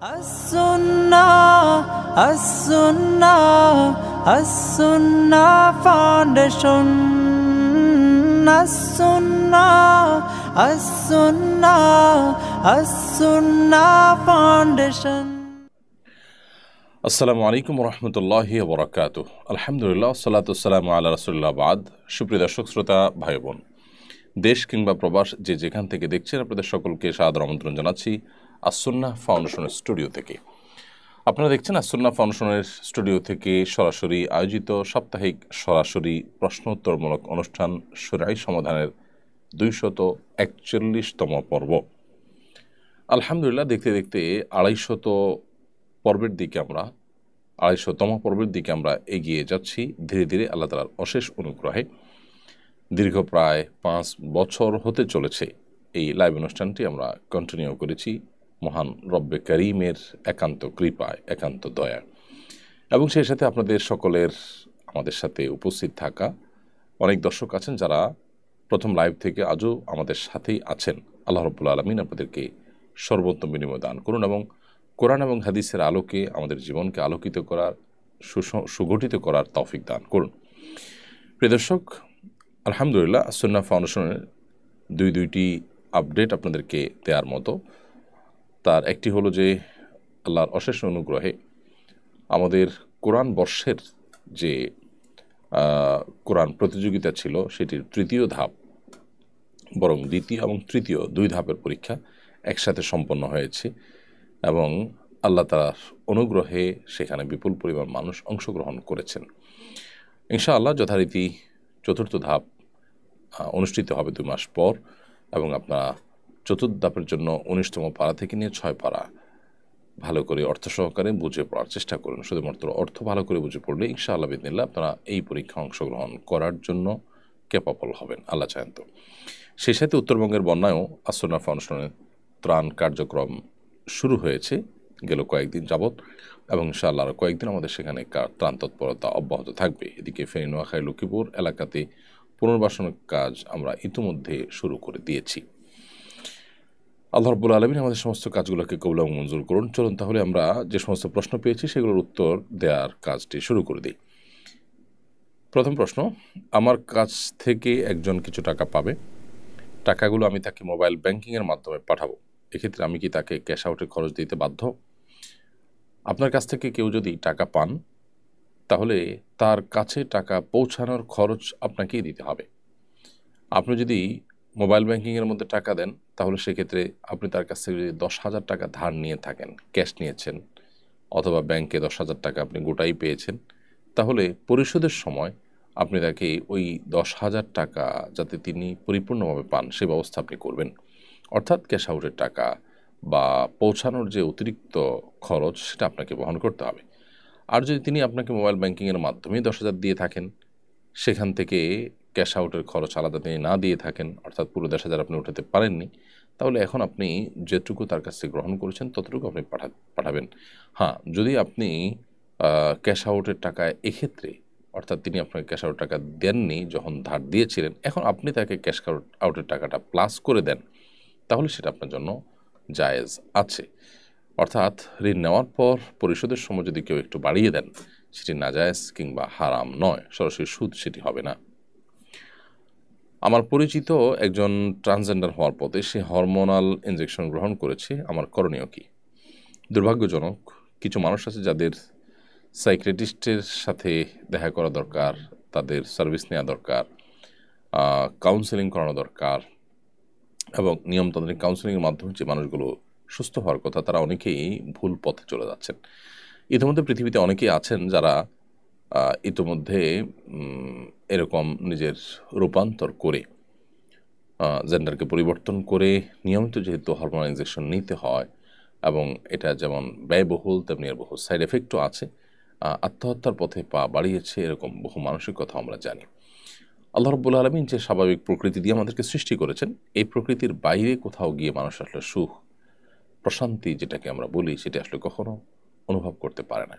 As-Sunnah, As-Sunnah, As-Sunnah Foundation. As-Sunnah, As-Sunnah, As-Sunnah Foundation. আসসালামু আলাইকুম রহমতুল্লাহি ওয়া বারাকাতুহু। আলহামদুলিল্লাহ, সালাতু ওয়াসসালামু আলা রাসূলিল্লাহ, বাদ। সুপ্রিয় দর্শক শ্রোতা ভাই বোন, দেশ কিংবা প্রবাস যে যেখান থেকে দেখছেন, আপনাদের সকলকে সাদর আমন্ত্রণ জানাচ্ছি আস-সুন্নাহ ফাউন্ডেশনের স্টুডিও থেকে। আপনারা দেখছেন আস-সুন্নাহ ফাউন্ডেশনের স্টুডিও থেকে সরাসরি আয়োজিত সাপ্তাহিক সরাসরি প্রশ্নোত্তরমূলক অনুষ্ঠান শরঈ সমাধানের 241তম পর্ব। আলহামদুলিল্লাহ, দেখতে দেখতে 250তম পর্বের দিকে আমরা এগিয়ে যাচ্ছি ধীরে ধীরে আল্লাহ তাআলার অশেষ অনুগ্রহে। দীর্ঘ প্রায় 5 বছর হতে চলেছে এই লাইভ অনুষ্ঠানটি আমরা কন্টিনিউ করেছি মহান রব্বে করিমের একান্ত কৃপায়, একান্ত দয়া, এবং সেই সাথে আপনাদের সকলের আমাদের সাথে উপস্থিত থাকা অনেক দর্শক আছেন যারা প্রথম লাইভ থেকে আজও আমাদের সাথেই আছেন। আল্লাহ রাব্বুল আলামিন আপনাদেরকে সর্বোত্তম বিনিময় দান করুন এবং কোরআন এবং হাদিসের আলোকে আমাদের জীবনকে আলোকিত করার, সুগঠিত করার তৌফিক দান করুন। প্রিয় দর্শক, আলহামদুলিল্লাহ, আস-সুন্নাহ ফাউন্ডেশনের দুইটি আপডেট আপনাদেরকে দেওয়ার মতো। তার একটি হলো যে আল্লাহর অশেষ অনুগ্রহে আমাদের কোরআন বর্ষের যে কোরআন প্রতিযোগিতা ছিল সেটির তৃতীয় ধাপ, বরং দ্বিতীয় এবং তৃতীয় 2 ধাপের পরীক্ষা একসাথে সম্পন্ন হয়েছে এবং আল্লাহ তাআলার অনুগ্রহে সেখানে বিপুল পরিমাণ মানুষ অংশগ্রহণ করেছেন। ইনশাআল্লাহ যথারীতি চতুর্থ ধাপ অনুষ্ঠিত হবে 2 মাস পর, এবং আপনারা চতুর্থ ধাপের জন্য 19তম পারা থেকে নিয়ে 6 পারা ভালো করে অর্থ সহকারে বুঝে পড়ার চেষ্টা করুন। শুধুমাত্র অর্থ ভালো করে বুঝে পড়লে ইনশাআল্লাহ বিদিনিল্লাহ আপনারা এই পরীক্ষা অংশগ্রহণ করার জন্য ক্যাপাবল হবেন, আল্লাহ চান তো। সেই সাথে উত্তরবঙ্গের বন্যায়ও আস-সুন্নাহ ফাউন্ডেশনের ত্রাণ কার্যক্রম শুরু হয়েছে গেল কয়েকদিন যাবৎ, এবং ইনশাআল্লাহ আরও কয়েকদিন আমাদের সেখানে ত্রাণ তৎপরতা অব্যাহত থাকবে। এদিকে ফেনী, নোয়াখালী, লক্ষ্মীপুর এলাকাতে পুনর্বাসনের কাজ আমরা ইতিমধ্যে শুরু করে দিয়েছি। আল্লাহ রাব্বুল আলামিন আমাদের সমস্ত কাজগুলোকে কবুল এবং মঞ্জুর করুন। চলুন তাহলে আমরা যে সমস্ত প্রশ্ন পেয়েছি সেগুলোর উত্তর দেওয়ার কাজটি শুরু করে দিই। প্রথম প্রশ্ন, আমার কাছ থেকে একজন কিছু টাকা পাবে, টাকাগুলো আমি তাকে মোবাইল ব্যাংকিংয়ের মাধ্যমে পাঠাবো, এক্ষেত্রে আমি কি তাকে ক্যাশ আউটে খরচ দিতে বাধ্য? আপনার কাছ থেকে কেউ যদি টাকা পান তাহলে তার কাছে টাকা পৌঁছানোর খরচ আপনাকেই দিতে হবে। আপনি যদি মোবাইল ব্যাংকিংয়ের মধ্যে টাকা দেন তাহলে সেক্ষেত্রে আপনি তার কাছ থেকে যদি 10,000 টাকা ধার নিয়ে থাকেন, ক্যাশ নিয়েছেন, অথবা ব্যাংকে 10,000 টাকা আপনি গোটাই পেয়েছেন, তাহলে পরিশোধের সময় আপনি তাকে ওই 10,000 টাকা যাতে তিনি পরিপূর্ণভাবে পান সে ব্যবস্থা আপনি করবেন। অর্থাৎ ক্যাশ আউটের টাকা বা পৌঁছানোর যে অতিরিক্ত খরচ সেটা আপনাকে বহন করতে হবে। আর যদি তিনি আপনাকে মোবাইল ব্যাংকিংয়ের মাধ্যমে 10,000 দিয়ে থাকেন, সেখান থেকে ক্যাশ আউটের খরচ আলাদা তিনি না দিয়ে থাকেন, অর্থাৎ পুরো 10,000 আপনি উঠাতে পারেননি, তাহলে এখন আপনি যেটুকু তার কাছ থেকে গ্রহণ করেছেন ততটুকু আপনি পাঠাবেন। হ্যাঁ, যদি আপনি ক্যাশ আউটের টাকা এক্ষেত্রে, অর্থাৎ তিনি আপনাকে ক্যাশ আউট টাকা দেননি যখন ধার দিয়েছিলেন, এখন আপনি তাকে ক্যাশ আউটের টাকাটা প্লাস করে দেন, তাহলে সেটা আপনার জন্য জায়েজ আছে। অর্থাৎ ঋণ নেওয়ার পর পরিশোধের সময় যদি কেউ একটু বাড়িয়ে দেন, সেটি নাজায়েজ কিংবা হারাম নয়, সরাসরি সুদ সেটি হবে না। আমার পরিচিত একজন ট্রান্সজেন্ডার হওয়ার পথে সে হরমোনাল ইনজেকশন গ্রহণ করেছে, আমার করণীয় কি? দুর্ভাগ্যজনক, কিছু মানুষ আছে যাদের সাইকিয়াট্রিস্টের সাথে দেখা করা দরকার, তাদের সার্ভিস নেওয়া দরকার, কাউন্সেলিং করানো দরকার, এবং নিয়মতান্ত্রিক কাউন্সেলিংয়ের মাধ্যমে যে মানুষগুলো সুস্থ হওয়ার কথা তারা অনেকেই ভুল পথে চলে যাচ্ছেন। ইতিমধ্যে পৃথিবীতে অনেকেই আছেন যারা ইতিমধ্যে এরকম নিজের রূপান্তর করে, জেন্ডারকে পরিবর্তন করে নিয়মিত যেহেতু হরমোনাল ইনজেকশন নিতে হয় এবং এটা যেমন ব্যয়বহুল তেমনি এর বহু সাইড এফেক্টও আছে, আত্মহত্যার পথে পা বাড়িয়েছে এরকম বহু মানুষের কথা আমরা জানি। আল্লাহ রাব্বুল আলামিন যে স্বাভাবিক প্রকৃতি দিয়ে আমাদেরকে সৃষ্টি করেছেন, এই প্রকৃতির বাইরে কোথাও গিয়ে মানুষ আসলে সুখ, প্রশান্তি যেটাকে আমরা বলি, সেটা আসলে কখনো অনুভব করতে পারে না।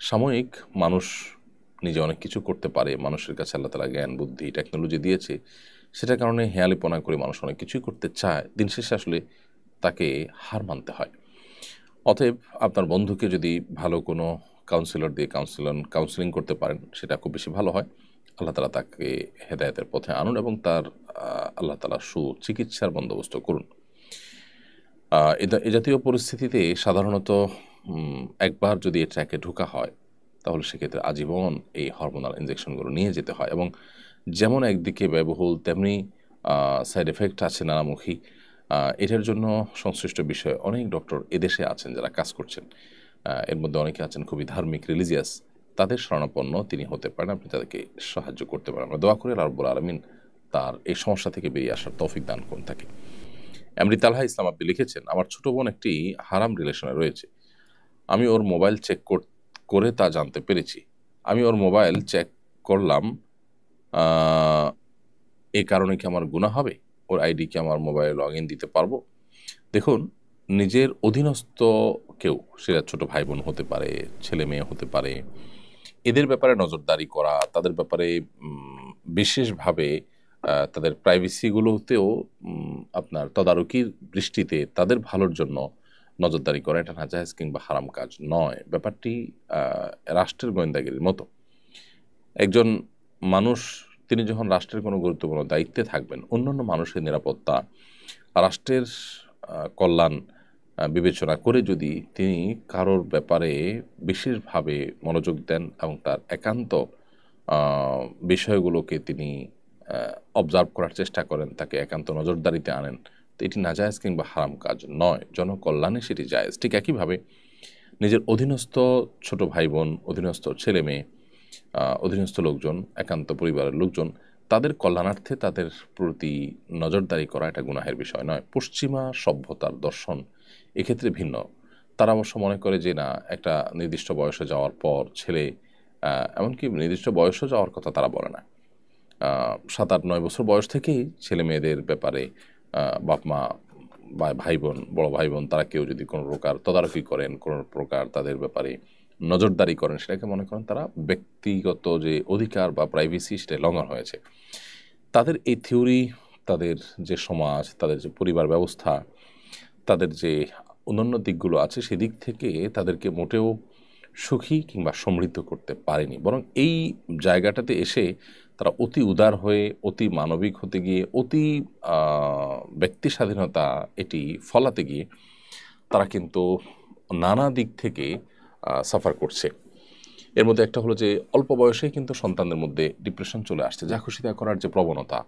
সাময়িক মানুষ নিজে অনেক কিছু করতে পারে, মানুষের কাছে আল্লাহ তাআলা জ্ঞান, বুদ্ধি, টেকনোলজি দিয়েছে, সেটার কারণে হেয়ালিপনা করে মানুষ অনেক কিছুই করতে চায়, দিন শেষে আসলে তাকে হার মানতে হয়। অতএব আপনার বন্ধুকে যদি ভালো কোনো কাউন্সিলর দিয়ে কাউন্সিলিং করতে পারেন, সেটা খুব বেশি ভালো হয়। আল্লাহ তাআলা তাকে হেদায়েতের পথে আনুন এবং তার আল্লাহ তাআলা সুচিকিৎসার বন্দোবস্ত করুন। এ জাতীয় পরিস্থিতিতে সাধারণত একবার যদি এই ট্র্যাকে ঢোকা হয়, তাহলে সেক্ষেত্রে আজীবন এই হরমোনাল ইনজেকশনগুলো নিয়ে যেতে হয় এবং যেমন একদিকে ব্যয়বহুল, তেমনি সাইড এফেক্ট আছে নানামুখী। এটার জন্য সংশ্লিষ্ট বিষয়ে অনেক ডক্টর এদেশে আছেন যারা কাজ করছেন। এর মধ্যে অনেকে আছেন খুবই ধার্মিক, রিলিজিয়াস। তাদের শরণাপন্ন তিনি হতে পারেন, আপনি তাদেরকে সাহায্য করতে পারেন। আমরা দোয়া করি আল্লাহ রাব্বুল আলামিন তার এই সমস্যা থেকে বেরিয়ে আসার তৌফিক দান করুন তাকে। এমডি তালহা ইসলাম আপনি লিখেছেন, আমার ছোট বোন একটি হারাম রিলেশনে রয়েছে। আমি ওর মোবাইল চেক করে তা জানতে পেরেছি। আমি ওর মোবাইল চেক করলাম, এই কারণে কি আমার গুনাহ হবে? ওর আইডি কি আমার মোবাইলে লগ ইন দিতে পারবো? দেখুন, নিজের অধীনস্থ কেউ, সেটা ছোট ভাই বোন হতে পারে, ছেলে মেয়ে হতে পারে, এদের ব্যাপারে নজরদারি করা, তাদের ব্যাপারে বিশেষভাবে তাদের প্রাইভেসিগুলোতেও আপনার তদারকির দৃষ্টিতে তাদের ভালোর জন্য নজরদারি করা, এটা নাজায়েজ কিংবা হারাম কাজ নয়। ব্যাপারটি রাষ্ট্রের গোয়েন্দাগিরির মতো। একজন মানুষ তিনি যখন রাষ্ট্রের কোনো গুরুত্বপূর্ণ দায়িত্বে থাকবেন, অন্যান্য মানুষের নিরাপত্তা, রাষ্ট্রের কল্যাণ বিবেচনা করে যদি তিনি কারোর ব্যাপারে বিশেষভাবে মনোযোগ দেন এবং তার একান্ত বিষয়গুলোকে তিনি অবজার্ভ করার চেষ্টা করেন, তাকে একান্ত নজরদারিতে আনেন, তো এটি নাজায়েজ কিংবা হারাম কাজ নয়, জনকল্যাণে সেটি জায়েজ। ঠিক একইভাবে নিজের অধীনস্থ ছোট ভাই বোন, অধীনস্থ ছেলে মেয়ে, অধীনস্থ লোকজন, একান্ত পরিবারের লোকজন, তাদের কল্যাণার্থে তাদের প্রতি নজরদারি করা এটা গুনাহের বিষয় নয়। পশ্চিমা সভ্যতার দর্শন এক্ষেত্রে ভিন্ন। তারা অবশ্য মনে করে যে না, একটা নির্দিষ্ট বয়সে যাওয়ার পর ছেলে, এমনকি নির্দিষ্ট বয়সে যাওয়ার কথা তারা বলে না, 7-8-9 বছর বয়স থেকেই ছেলে মেয়েদের ব্যাপারে বাপ মা বা ভাই বোন, বড় ভাই বোন, তারা কেউ যদি কোনো প্রকার তদারকি করেন, কোনো প্রকার তাদের ব্যাপারে নজরদারি করেন, সেটাকে মনে করেন তারা ব্যক্তিগত যে অধিকার বা প্রাইভেসি, সেটা লঙ্ঘন হয়েছে। তাদের এই থিওরি, তাদের যে সমাজ, তাদের যে পরিবার ব্যবস্থা, তাদের যে অন্যান্য দিকগুলো আছে, সেদিক থেকে তাদেরকে মোটেও সুখী কিংবা সমৃদ্ধ করতে পারেনি। বরং এই জায়গাটাতে এসে তারা অতি উদার হয়ে, অতি মানবিক হতে গিয়ে, অতি ব্যক্তি স্বাধীনতা এটি ফলাতে গিয়ে তারা কিন্তু নানা দিক থেকে সাফার করছে। এর মধ্যে একটা হলো যে অল্প বয়সেই কিন্তু সন্তানদের মধ্যে ডিপ্রেশন চলে আসছে। যা খুশি তা করার যে প্রবণতা,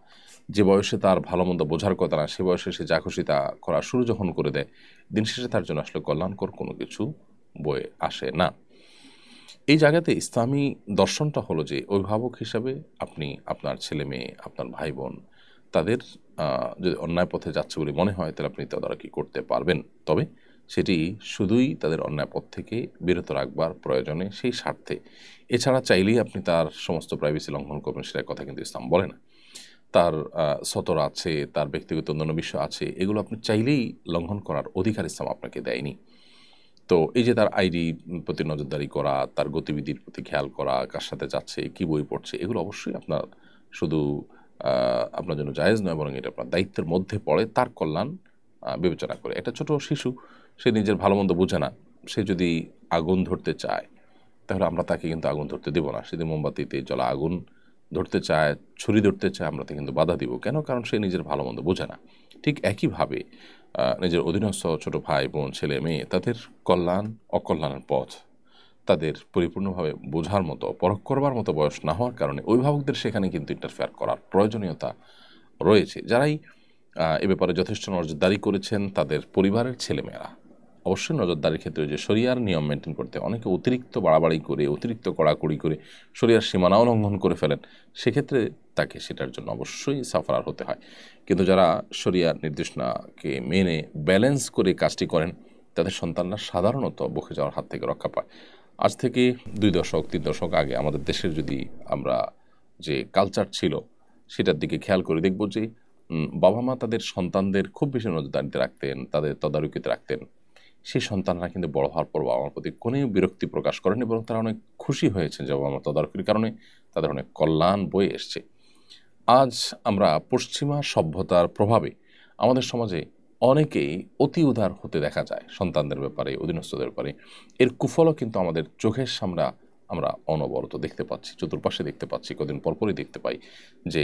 যে বয়সে তার ভালো মন্দ বোঝার কথা না, সে বয়সে সে যা খুশি তা করা শুরু যখন করে দেয়, দিন শেষে তার জন্য আসলে কল্যাণকর কোনো কিছু বয়ে আসে না। এই জায়গাতে ইসলামী দর্শনটা হলো যে অভিভাবক হিসাবে আপনি আপনার ছেলে মেয়ে, আপনার ভাই বোন, তাদের যদি অন্যায় পথে যাচ্ছে বলে মনে হয়, তাহলে আপনি তদারকি করতে পারবেন। তবে সেটি শুধুই তাদের অন্যায় পথ থেকে বিরত রাখবার প্রয়োজনে, সেই স্বার্থে। এছাড়া চাইলেই আপনি তার সমস্ত প্রাইভেসি লঙ্ঘন করবেন, সেটার কথা কিন্তু ইসলাম বলে না। তার সতর আছে, তার ব্যক্তিগত অন্যান্য বিষয় আছে, এগুলো আপনি চাইলেই লঙ্ঘন করার অধিকার ইসলাম আপনাকে দেয়নি। তো এই যে তার আইডি প্রতি নজরদারি করা, তার গতিবিধির প্রতি খেয়াল করা, কার সাথে যাচ্ছে, কী বই পড়ছে, এগুলো অবশ্যই আপনার শুধু আপনার জন্য জায়েজ নয়, বরং এটা আপনার দায়িত্বের মধ্যে পড়ে তার কল্যাণ বিবেচনা করে। একটা ছোট শিশু, সে নিজের ভালো মন্দ বোঝে না, সে যদি আগুন ধরতে চায়, তাহলে আমরা তাকে কিন্তু আগুন ধরতে দেবো না। সেদিন মোমবাতিতে জ্বলা আগুন ধরতে চায়, ছুরি ধরতে চায়, আমরা তাকে কিন্তু বাধা দিব। কেন? কারণ সে নিজের ভালো মন্দ বোঝে না। ঠিক একইভাবে নিজের অধীনস্থ ছোট ভাই বোন, ছেলে মেয়ে, তাদের কল্যাণ অকল্যাণের পথ তাদের পরিপূর্ণভাবে বোঝার মতো, পরখ করবার মতো বয়স না হওয়ার কারণে অভিভাবকদের সেখানে কিন্তু ইন্টারফেয়ার করার প্রয়োজনীয়তা রয়েছে। যারাই এ ব্যাপারে যথেষ্ট নজরদারি করেছেন, তাদের পরিবারের ছেলেমেয়েরা অবশ্যই নজরদারির ক্ষেত্রে যে শরিয়ার নিয়ম মেনটেন করতে, অনেকে অতিরিক্ত বাড়াবাড়ি করে, অতিরিক্ত কড়াকড়ি করে শরিয়ার সীমানাও লঙ্ঘন করে ফেলেন, সেক্ষেত্রে তাকে সেটার জন্য অবশ্যই সাফারার হতে হয়। কিন্তু যারা শরিয়ার নির্দেশনাকে মেনে ব্যালেন্স করে কাজটি করেন, তাদের সন্তানরা সাধারণত বকে যাওয়ার হাত থেকে রক্ষা পায়। আজ থেকে 2 দশক 3 দশক আগে আমাদের দেশের যদি আমরা যে কালচার ছিল, সেটার দিকে খেয়াল করে দেখব যে বাবা মা তাদের সন্তানদের খুব বেশি নজরদারিতে রাখতেন, তাদের তদারকিতে রাখতেন। সেই সন্তানরা কিন্তু বড় হওয়ার পর বাবা মার প্রতি কোনো বিরক্তি প্রকাশ করেনি, বরং তারা অনেক খুশি হয়েছেন যে বাবা মার তদারকির কারণে তাদের অনেক কল্যাণ বয়ে এসছে। আজ আমরা পশ্চিমা সভ্যতার প্রভাবে আমাদের সমাজে অনেকেই অতি উদার হতে দেখা যায় সন্তানদের ব্যাপারে, অধীনস্থদের ব্যাপারে। এর কুফলও কিন্তু আমাদের চোখের সামনে আমরা অনবরত দেখতে পাচ্ছি, চতুর্পাশে দেখতে পাচ্ছি, কদিন পরপরই দেখতে পাই যে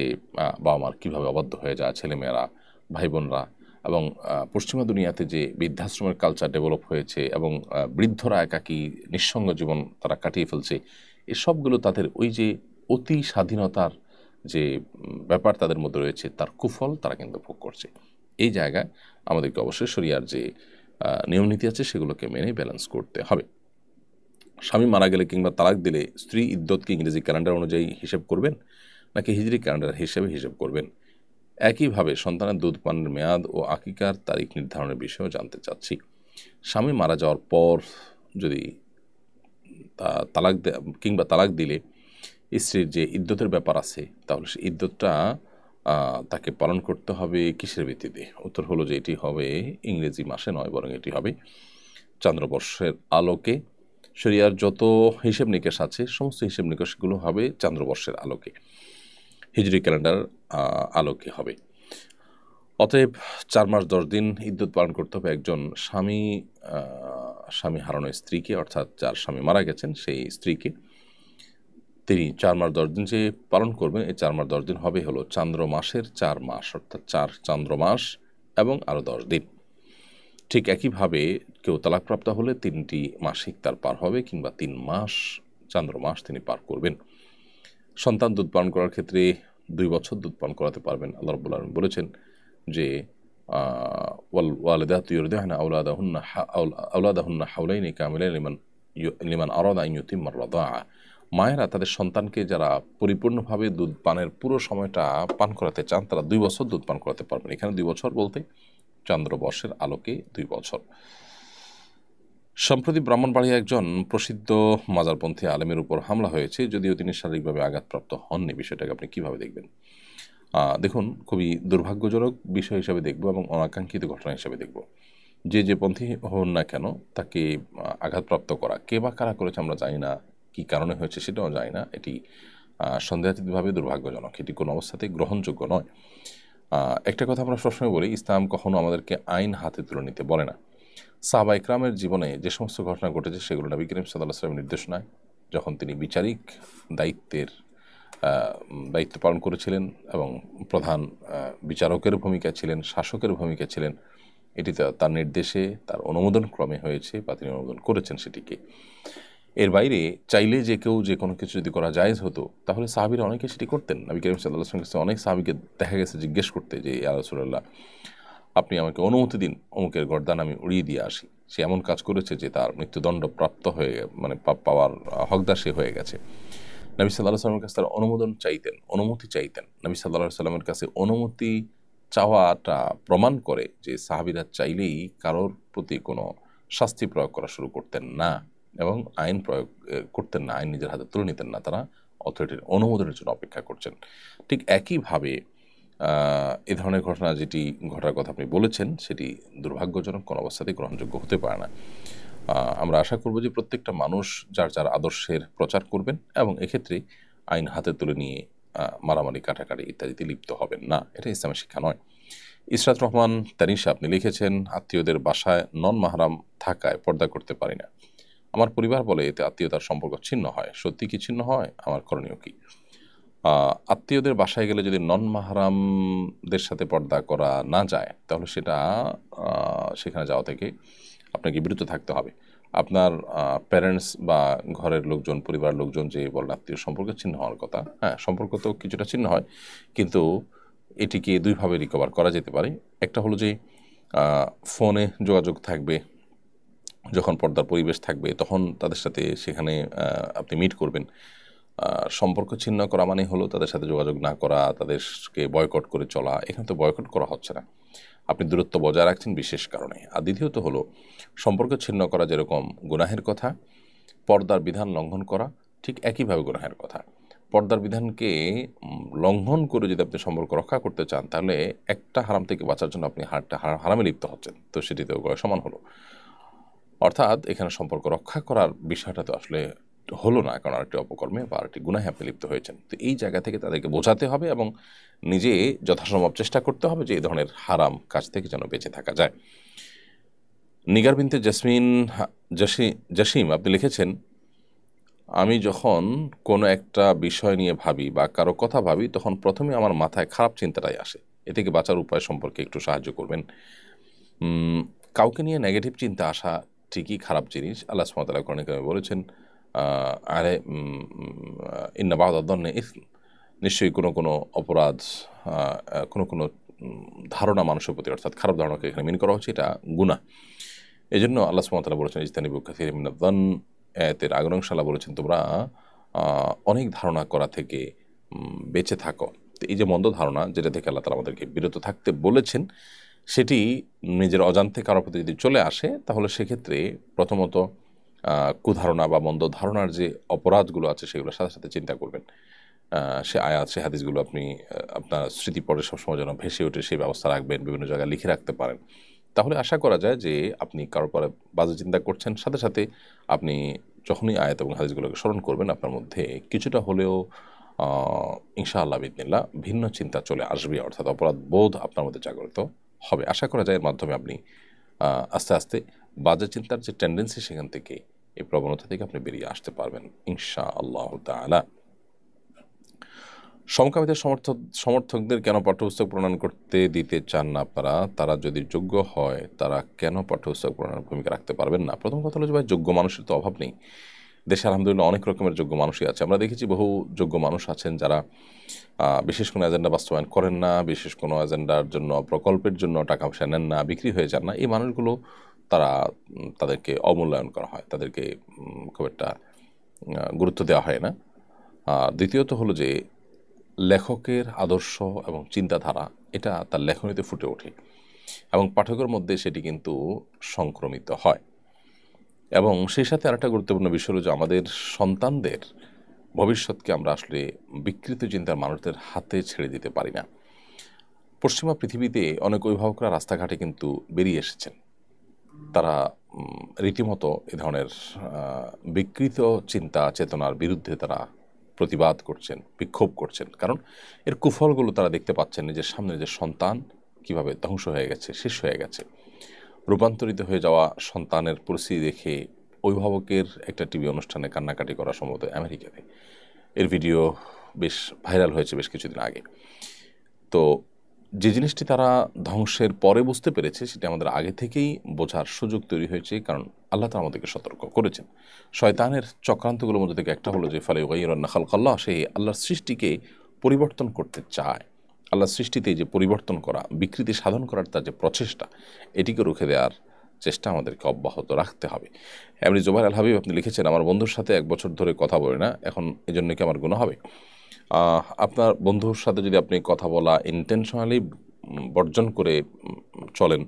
বাবা মার কীভাবে অবাধ্য হয়ে যায় ছেলেমেয়েরা, ভাই বোনরা। এবং পশ্চিমা দুনিয়াতে যে বৃদ্ধাশ্রমের কালচার ডেভেলপ হয়েছে এবং বৃদ্ধরা একাকী নিঃসঙ্গ জীবন তারা কাটিয়ে ফেলছে, এসবগুলো তাদের ওই যে অতি স্বাধীনতার যে ব্যাপার তাদের মধ্যে রয়েছে তার কুফল তারা কিন্তু ভোগ করছে। এই জায়গায় আমাদেরকে অবশ্যই শরিয়ার যে নিয়মনীতি আছে সেগুলোকে মেনে ব্যালেন্স করতে হবে। স্বামী মারা গেলে কিংবা তালাক দিলে স্ত্রী ইদ্যতকে ইংরেজি ক্যালেন্ডার অনুযায়ী হিসেব করবেন নাকি হিজরি ক্যালেন্ডার হিসেবে হিসেব করবেন? একইভাবে সন্তানের দুধ পানের মেয়াদ ও আকিকার তারিখ নির্ধারণের বিষয়েও জানতে চাচ্ছি। স্বামী মারা যাওয়ার পর যদি তালাক দিলে স্ত্রীর যে ইদ্যতের ব্যাপার আছে, তাহলে সেই ইদ্যতটা তাকে পালন করতে হবে কিসের ভিত্তিতে? উত্তর হলো যে এটি হবে ইংরেজি মাসে নয়, বরং এটি হবে চান্দ্রবর্ষের আলোকে। শরিয়ার যত হিসেব নিকেশ আছে সমস্ত হিসেব নিকেশগুলো হবে চান্দ্রবর্ষের আলোকে, হিজরি ক্যালেন্ডার আলোকে হবে। অতএব 4 মাস 10 দিন ইদ্যত পালন করতে হবে একজন স্বামী হারানো স্ত্রীকে, অর্থাৎ যার স্বামী মারা গেছেন সেই স্ত্রীকে। তিনি 4 মাস 10 দিন যে পালন করবেন, এই 4 মাস 10 দিন হবে হলো চান্দ্র মাসের 4 মাস, অর্থাৎ 4 চান্দ্র মাস এবং আরও 10 দিন। ঠিক একইভাবে কেউ তালাকপ্রাপ্ত হলে 3টি মাসিক তার পার হবে, কিংবা 3 মাস চান্দ্র মাস তিনি পার করবেন। সন্তান দুধ পালন করার ক্ষেত্রে 2 বছর দুধ পান করাতে পারবেন। আল্লাহ রাব্বুল আলামিন বলেছেন যে ওয়ালিদাতু ইরদি'না আওলাদাহুন্না হাওলাইনি কামিলাইনি লিমান আরাদা আন ইউতিম্মা আর-রাদা'a। মায়েরা তাদের সন্তানকে যারা পরিপূর্ণভাবে দুধ পানের পুরো সময়টা পান করাতে চান তারা 2 বছর দুধ পান করাতে পারবেন। এখানে 2 বছর বলতে চন্দ্রবর্ষের আলোকে 2 বছর। সম্প্রতি ব্রাহ্মণবাড়িয়া একজন প্রসিদ্ধ মাজারপন্থী আলেমের উপর হামলা হয়েছে, যদিও তিনি শারীরিকভাবে আঘাতপ্রাপ্ত হননি। বিষয়টাকে আপনি কীভাবে দেখবেন? দেখুন, খুবই দুর্ভাগ্যজনক বিষয় হিসাবে দেখব এবং অনাকাঙ্ক্ষিত ঘটনা হিসাবে দেখব। যে পন্থী হন না কেন তাকে আঘাতপ্রাপ্ত করা, কে বা কারা করেছে আমরা জানি না, কী কারণে হয়েছে সেটাও জানি না। এটি সন্দেহাতীতভাবে দুর্ভাগ্যজনক, এটি কোনো অবস্থাতেই গ্রহণযোগ্য নয়। একটা কথা আমরা সবসময় বলি, ইসলাম কখনো আমাদেরকে আইন হাতে তুলে নিতে বলে না। সাহাবা ইকরামের জীবনে যে সমস্ত ঘটনা ঘটেছে সেগুলো নবী করিম সাল্লাল্লাহু আলাইহি ওয়াসাল্লামের নির্দেশনায় যখন তিনি বিচারিক দায়িত্ব পালন করেছিলেন এবং প্রধান বিচারকের ভূমিকা ছিলেন, শাসকের ভূমিকা ছিলেন, এটি তার নির্দেশে তার অনুমোদন ক্রমে হয়েছে বা তিনি অনুমোদন করেছেন সেটিকে। এর বাইরে চাইলে যে কেউ যে কোনো কিছু যদি করা জায়েজ হতো তাহলে সাহাবীরা অনেকে সেটি করতেন। নবী করিম সাল্লাল্লাহু আলাইহি ওয়াসাল্লাম অনেক সাহাবীকে দেখা গেছে জিজ্ঞেস করতে যে ইয়া রাসূলুল্লাহ, আপনি আমাকে অনুমতি দিন, অমুকের গর্দান আমি উড়িয়ে দিয়ে আসি। সে এমন কাজ করেছে যে তার মৃত্যুদণ্ড প্রাপ্ত হয়ে পাওয়ার হকদার সে হয়ে গেছে। নবী সাল্লাল্লাহু আলাইহি ওয়াসাল্লামের কাছে তারা অনুমতি চাইতেন। নবী সাল্লাল্লাহু আলাইহি ওয়াসাল্লামের কাছে অনুমতি চাওয়াটা প্রমাণ করে যে সাহাবীরা চাইলেই কারোর প্রতি কোনো শাস্তি প্রয়োগ করা শুরু করতেন না এবং আইন প্রয়োগ করতেন না, আইন নিজের হাতে তুলে নিতেন না, তারা অথরিটির অনুমোদনের জন্য অপেক্ষা করছেন। ঠিক একইভাবে এ ধরনের ঘটনা যেটি ঘটার কথা আপনি বলেছেন সেটি দুর্ভাগ্যজনক, কোনো অবস্থাতেই গ্রহণযোগ্য হতে পারে না। আমরা আশা করব যে প্রত্যেকটা মানুষ যার যার আদর্শের প্রচার করবেন এবং এক্ষেত্রে আইন হাতে তুলে নিয়ে মারামারি, কাটাকাটি ইত্যাদিতে লিপ্ত হবেন না। এটা ইসলামের শিক্ষা নয়। ইসরাত রহমান তানিশা আপনি লিখেছেন, আত্মীয়দের বাসায় নন মাহরাম থাকায় পর্দা করতে পারি না। আমার পরিবার বলে এতে আত্মীয়তার সম্পর্ক ছিন্ন হয়। সত্যি কি ছিন্ন হয়? আমার করণীয় কি? আত্মীয়দের বাসায় গেলে যদি নন মাহরামদের সাথে পর্দা করা না যায় তাহলে সেখানে যাওয়া থেকে আপনাকে বিরত থাকতে হবে। আপনার প্যারেন্টস বা ঘরের লোকজন, পরিবারের লোকজন যে বলেন আত্মীয় সম্পর্ক ছিন্ন হওয়ার কথা, হ্যাঁ, সম্পর্ক তো কিছুটা ছিন্ন হয়, কিন্তু এটিকে দুইভাবে রিকভার করা যেতে পারে। একটা হলো যে ফোনে যোগাযোগ থাকবে, যখন পর্দার পরিবেশ থাকবে তখন তাদের সাথে সেখানে আপনি মিট করবেন। সম্পর্ক ছিন্ন করা মানে হলো তাদের সাথে যোগাযোগ না করা, তাদেরকে বয়কট করে চলা। এখানে তো বয়কট করা হচ্ছে না, আপনি দূরত্ব বজায় রাখছেন বিশেষ কারণে। আর দ্বিতীয়ত হলো সম্পর্ক ছিন্ন করা যেরকম গুনাহের কথা, পর্দার বিধান লঙ্ঘন করা ঠিক একইভাবে গুনাহের কথা। পর্দার বিধানকে লঙ্ঘন করে যদি আপনি সম্পর্ক রক্ষা করতে চান তাহলে একটা হারাম থেকে বাঁচার জন্য আপনি হারামে লিপ্ত হচ্ছেন, তো সেটিতেও সমান হলো। অর্থাৎ এখানে সম্পর্ক রক্ষা করার বিষয়টা তো আসলে হলো না, কারণ আরেকটি অপকর্মে বা আরেকটি গুনাহে আপনি লিপ্ত হয়েছেন। তো এই জায়গা থেকে তাদেরকে বোঝাতে হবে এবং নিজে যথাসম্ভব চেষ্টা করতে হবে যে এই ধরনের হারাম কাজ থেকে যেন বেঁচে থাকা যায়। নিগার বিনতে জাসিম আপনি লিখেছেন, আমি যখন কোনো একটা বিষয় নিয়ে ভাবি বা কারো কথা ভাবি তখন প্রথমে আমার মাথায় খারাপ চিন্তাটাই আসে। এ থেকে বাঁচার উপায় সম্পর্কে একটু সাহায্য করবেন। কাউকে নিয়ে নেগেটিভ চিন্তা আসা ঠিকই খারাপ জিনিস। আল্লাহ সুবহানাহু ওয়া তাআলা কোরআনে কারিমে বলেছেন, আরে ইন্না বা'দা যন্নি ইসম, নিশ্চয়ই কোনো অপরাধ, কোনো ধারণা মানুষের প্রতি, অর্থাৎ খারাপ ধারণাকে এখানে মিন করা হচ্ছে, এটা গুনাহ। এজন্য আল্লাহ সুবহানাহু ওয়া তাআলা বলেছেন ইজতানিবু কাসীরাম মিনায-যন্ন, আয়াতের আগের অংশে আল্লাহ বলেছেন তোমরা অনেক ধারণা করা থেকে বেঁচে থাকো। তো এই যে মন্দ ধারণা, যেটা থেকে আল্লাহ তাআলা আমাদেরকে বিরত থাকতে বলেছেন, সেটি নিজের অজান্তে কারোর প্রতি যদি চলে আসে তাহলে সেক্ষেত্রে প্রথমত কুধারণা বা মন্দ ধারণার যে অপরাধগুলো আছে সেগুলোর সাথে সাথে চিন্তা করবেন। সে আয়াত, সে হাদিসগুলো আপনি আপনার স্মৃতিপটে সবসময় যেন ভেসে ওঠে সেই ব্যবস্থা রাখবেন, বিভিন্ন জায়গায় লিখে রাখতে পারেন। তাহলে আশা করা যায় যে আপনি কারোর পরে বাজে চিন্তা করছেন, সাথে সাথে আপনি যখনই আয়াত এবং হাদিসগুলোকে স্মরণ করবেন আপনার মধ্যে কিছুটা হলেও ইনশাআল্লাহ বিদিনিল্লাহ ভিন্ন চিন্তা চলে আসবে, অর্থাৎ অপরাধ বোধ আপনার মধ্যে জাগ্রত হবে। আশা করা যায় এর মাধ্যমে আপনি আস্তে আস্তে বাজে চিন্তার যে টেন্ডেন্সি সেখান থেকে, এই প্রবণতা থেকে আপনি বেরিয়ে আসতে পারবেন ইনশাআল্লাহ তাআলা। সমকামীদের সমর্থকদের কেন পাঠ্যপুস্তক প্রণয়ন করতে দিতে চান না আপনারা? তারা যদি যোগ্য হয় তারা কেন পাঠ্যপুস্তক প্রণয়নের ভূমিকা রাখতে পারবেন না? প্রথম কথা হলো যে ভাই, যোগ্য মানুষের তো অভাব নেই দেশে, আলহামদুলিল্লাহ অনেক রকমের যোগ্য মানুষই আছে। আমরা দেখেছি বহু যোগ্য মানুষ আছেন যারা বিশেষ কোনো এজেন্ডা বাস্তবায়ন করেন না, বিশেষ কোনো এজেন্ডার জন্য, প্রকল্পের জন্য টাকা পয়সা নেন না, বিক্রি হয়ে যান না। এই মানুষগুলো তাদেরকে অমূল্যায়ন করা হয়, তাদেরকে খুব একটা গুরুত্ব দেওয়া হয় না। দ্বিতীয়ত হলো যে লেখকের আদর্শ এবং চিন্তাধারা এটা তার লেখনীতে ফুটে ওঠে এবং পাঠকের মধ্যে সেটি কিন্তু সংক্রমিত হয়। এবং সেই সাথে আরেকটা গুরুত্বপূর্ণ বিষয় হলো যে আমাদের সন্তানদের ভবিষ্যৎকে আমরা আসলে বিকৃত চিন্তার মানুষদের হাতে ছেড়ে দিতে পারি না। পশ্চিমা পৃথিবীতে অনেক অভিভাবকরা রাস্তাঘাটে কিন্তু বেরিয়ে এসেছেন, তারা রীতিমতো এ ধরনের বিকৃত চিন্তা চেতনার বিরুদ্ধে তারা প্রতিবাদ করছেন, বিক্ষোভ করছেন, কারণ এর কুফলগুলো তারা দেখতে পাচ্ছেন নিজের সামনে, যে সন্তান কিভাবে ধ্বংস হয়ে গেছে, শেষ হয়ে গেছে। রূপান্তরিত হয়ে যাওয়া সন্তানের পরিস্থিতি দেখে অভিভাবকের একটা টিভি অনুষ্ঠানে কান্নাকাটি করা, সম্ভবত আমেরিকাতে, এর ভিডিও বেশ ভাইরাল হয়েছে বেশ কিছুদিন আগে। তো যে জিনিসটি তারা ধ্বংসের পরে বুঝতে পেরেছে সেটি আমাদের আগে থেকেই বোঝার সুযোগ তৈরি হয়েছে, কারণ আল্লাহ তাআলা আমাদেরকে সতর্ক করেছেন। শয়তানের চক্রান্তগুলোর মধ্যে থেকে একটা হলো যে ফালায়ুগাইয়িরান্না খালকাল্লাহ, সে আল্লাহর সৃষ্টিকে পরিবর্তন করতে চায়। আল্লাহর সৃষ্টিতে যে পরিবর্তন করা, বিকৃতি সাধন করার তার যে প্রচেষ্টা, এটিকে রুখে দেওয়ার চেষ্টা আমাদেরকে অব্যাহত রাখতে হবে। এমনি জুবাইর আল হাবিব আপনি লিখেছেন, আমার বন্ধুর সাথে 1 বছর ধরে কথা বলি না, এখন এজন্য কি আমার গুনাহ হবে? আপনার বন্ধুর সাথে যদি আপনি কথা বলা ইন্টেনশনালি বর্জন করে চলেন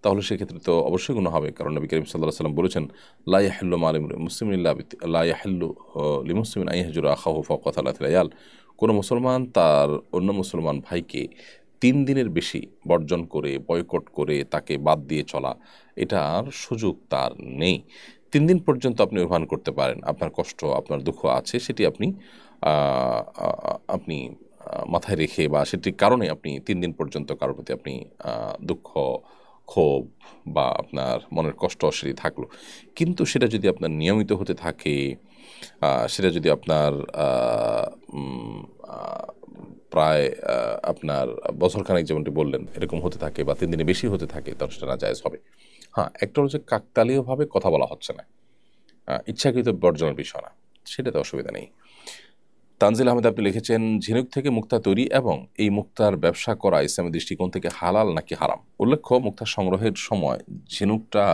তাহলে সেক্ষেত্রে তো অবশ্যই গুনাহ হবে, কারণ নবী করিম সাল্লাল্লাহু আলাইহি ওয়াসাল্লাম বলেছেন, লা ইয়াহিল্লু মাল মুসলিমিন লা ইয়াহিল্লু লিমুসলিমিন আন ইয়াহজুরা আখাহু ফাওকা সালাতি লায়াল। কোনো মুসলমান তার অন্য মুসলমান ভাইকে 3 দিনের বেশি বর্জন করে, বয়কট করে, তাকে বাদ দিয়ে চলা, এটার সুযোগ তার নেই। 3 দিন পর্যন্ত আপনি অভিমান করতে পারেন, আপনার কষ্ট, আপনার দুঃখ আছে, সেটি আপনি মাথায় রেখে বা সেটির কারণে আপনি 3 দিন পর্যন্ত কারোর প্রতি আপনি দুঃখ, ক্ষোভ বা আপনার মনের কষ্ট সেটি থাকলো। কিন্তু সেটা যদি আপনার নিয়মিত হতে থাকে, সেটা যদি আপনার প্রায় আপনার বছরখানেক যেমনটি বললেন এরকম হতে থাকে বা 3 দিনে বেশি হতে থাকে, তাহলে সেটা নাজায়েজ হবে। হ্যাঁ, একটা হচ্ছে কাকতালীয়ভাবে কথা বলা হচ্ছে না, ইচ্ছাকৃত বর্জনের বিষয় না, সেটাতে অসুবিধা নেই। তানজিল আহমেদ আপনি লিখেছেন, ঝিনুক থেকে মুক্তা তৈরি এবং এই মুক্তার ব্যবসা করা ইসলামী দৃষ্টিকোণ থেকে হালাল নাকি হারাম? উল্লেখ্য, মুক্তা সংগ্রহের সময় ঝিনুকটা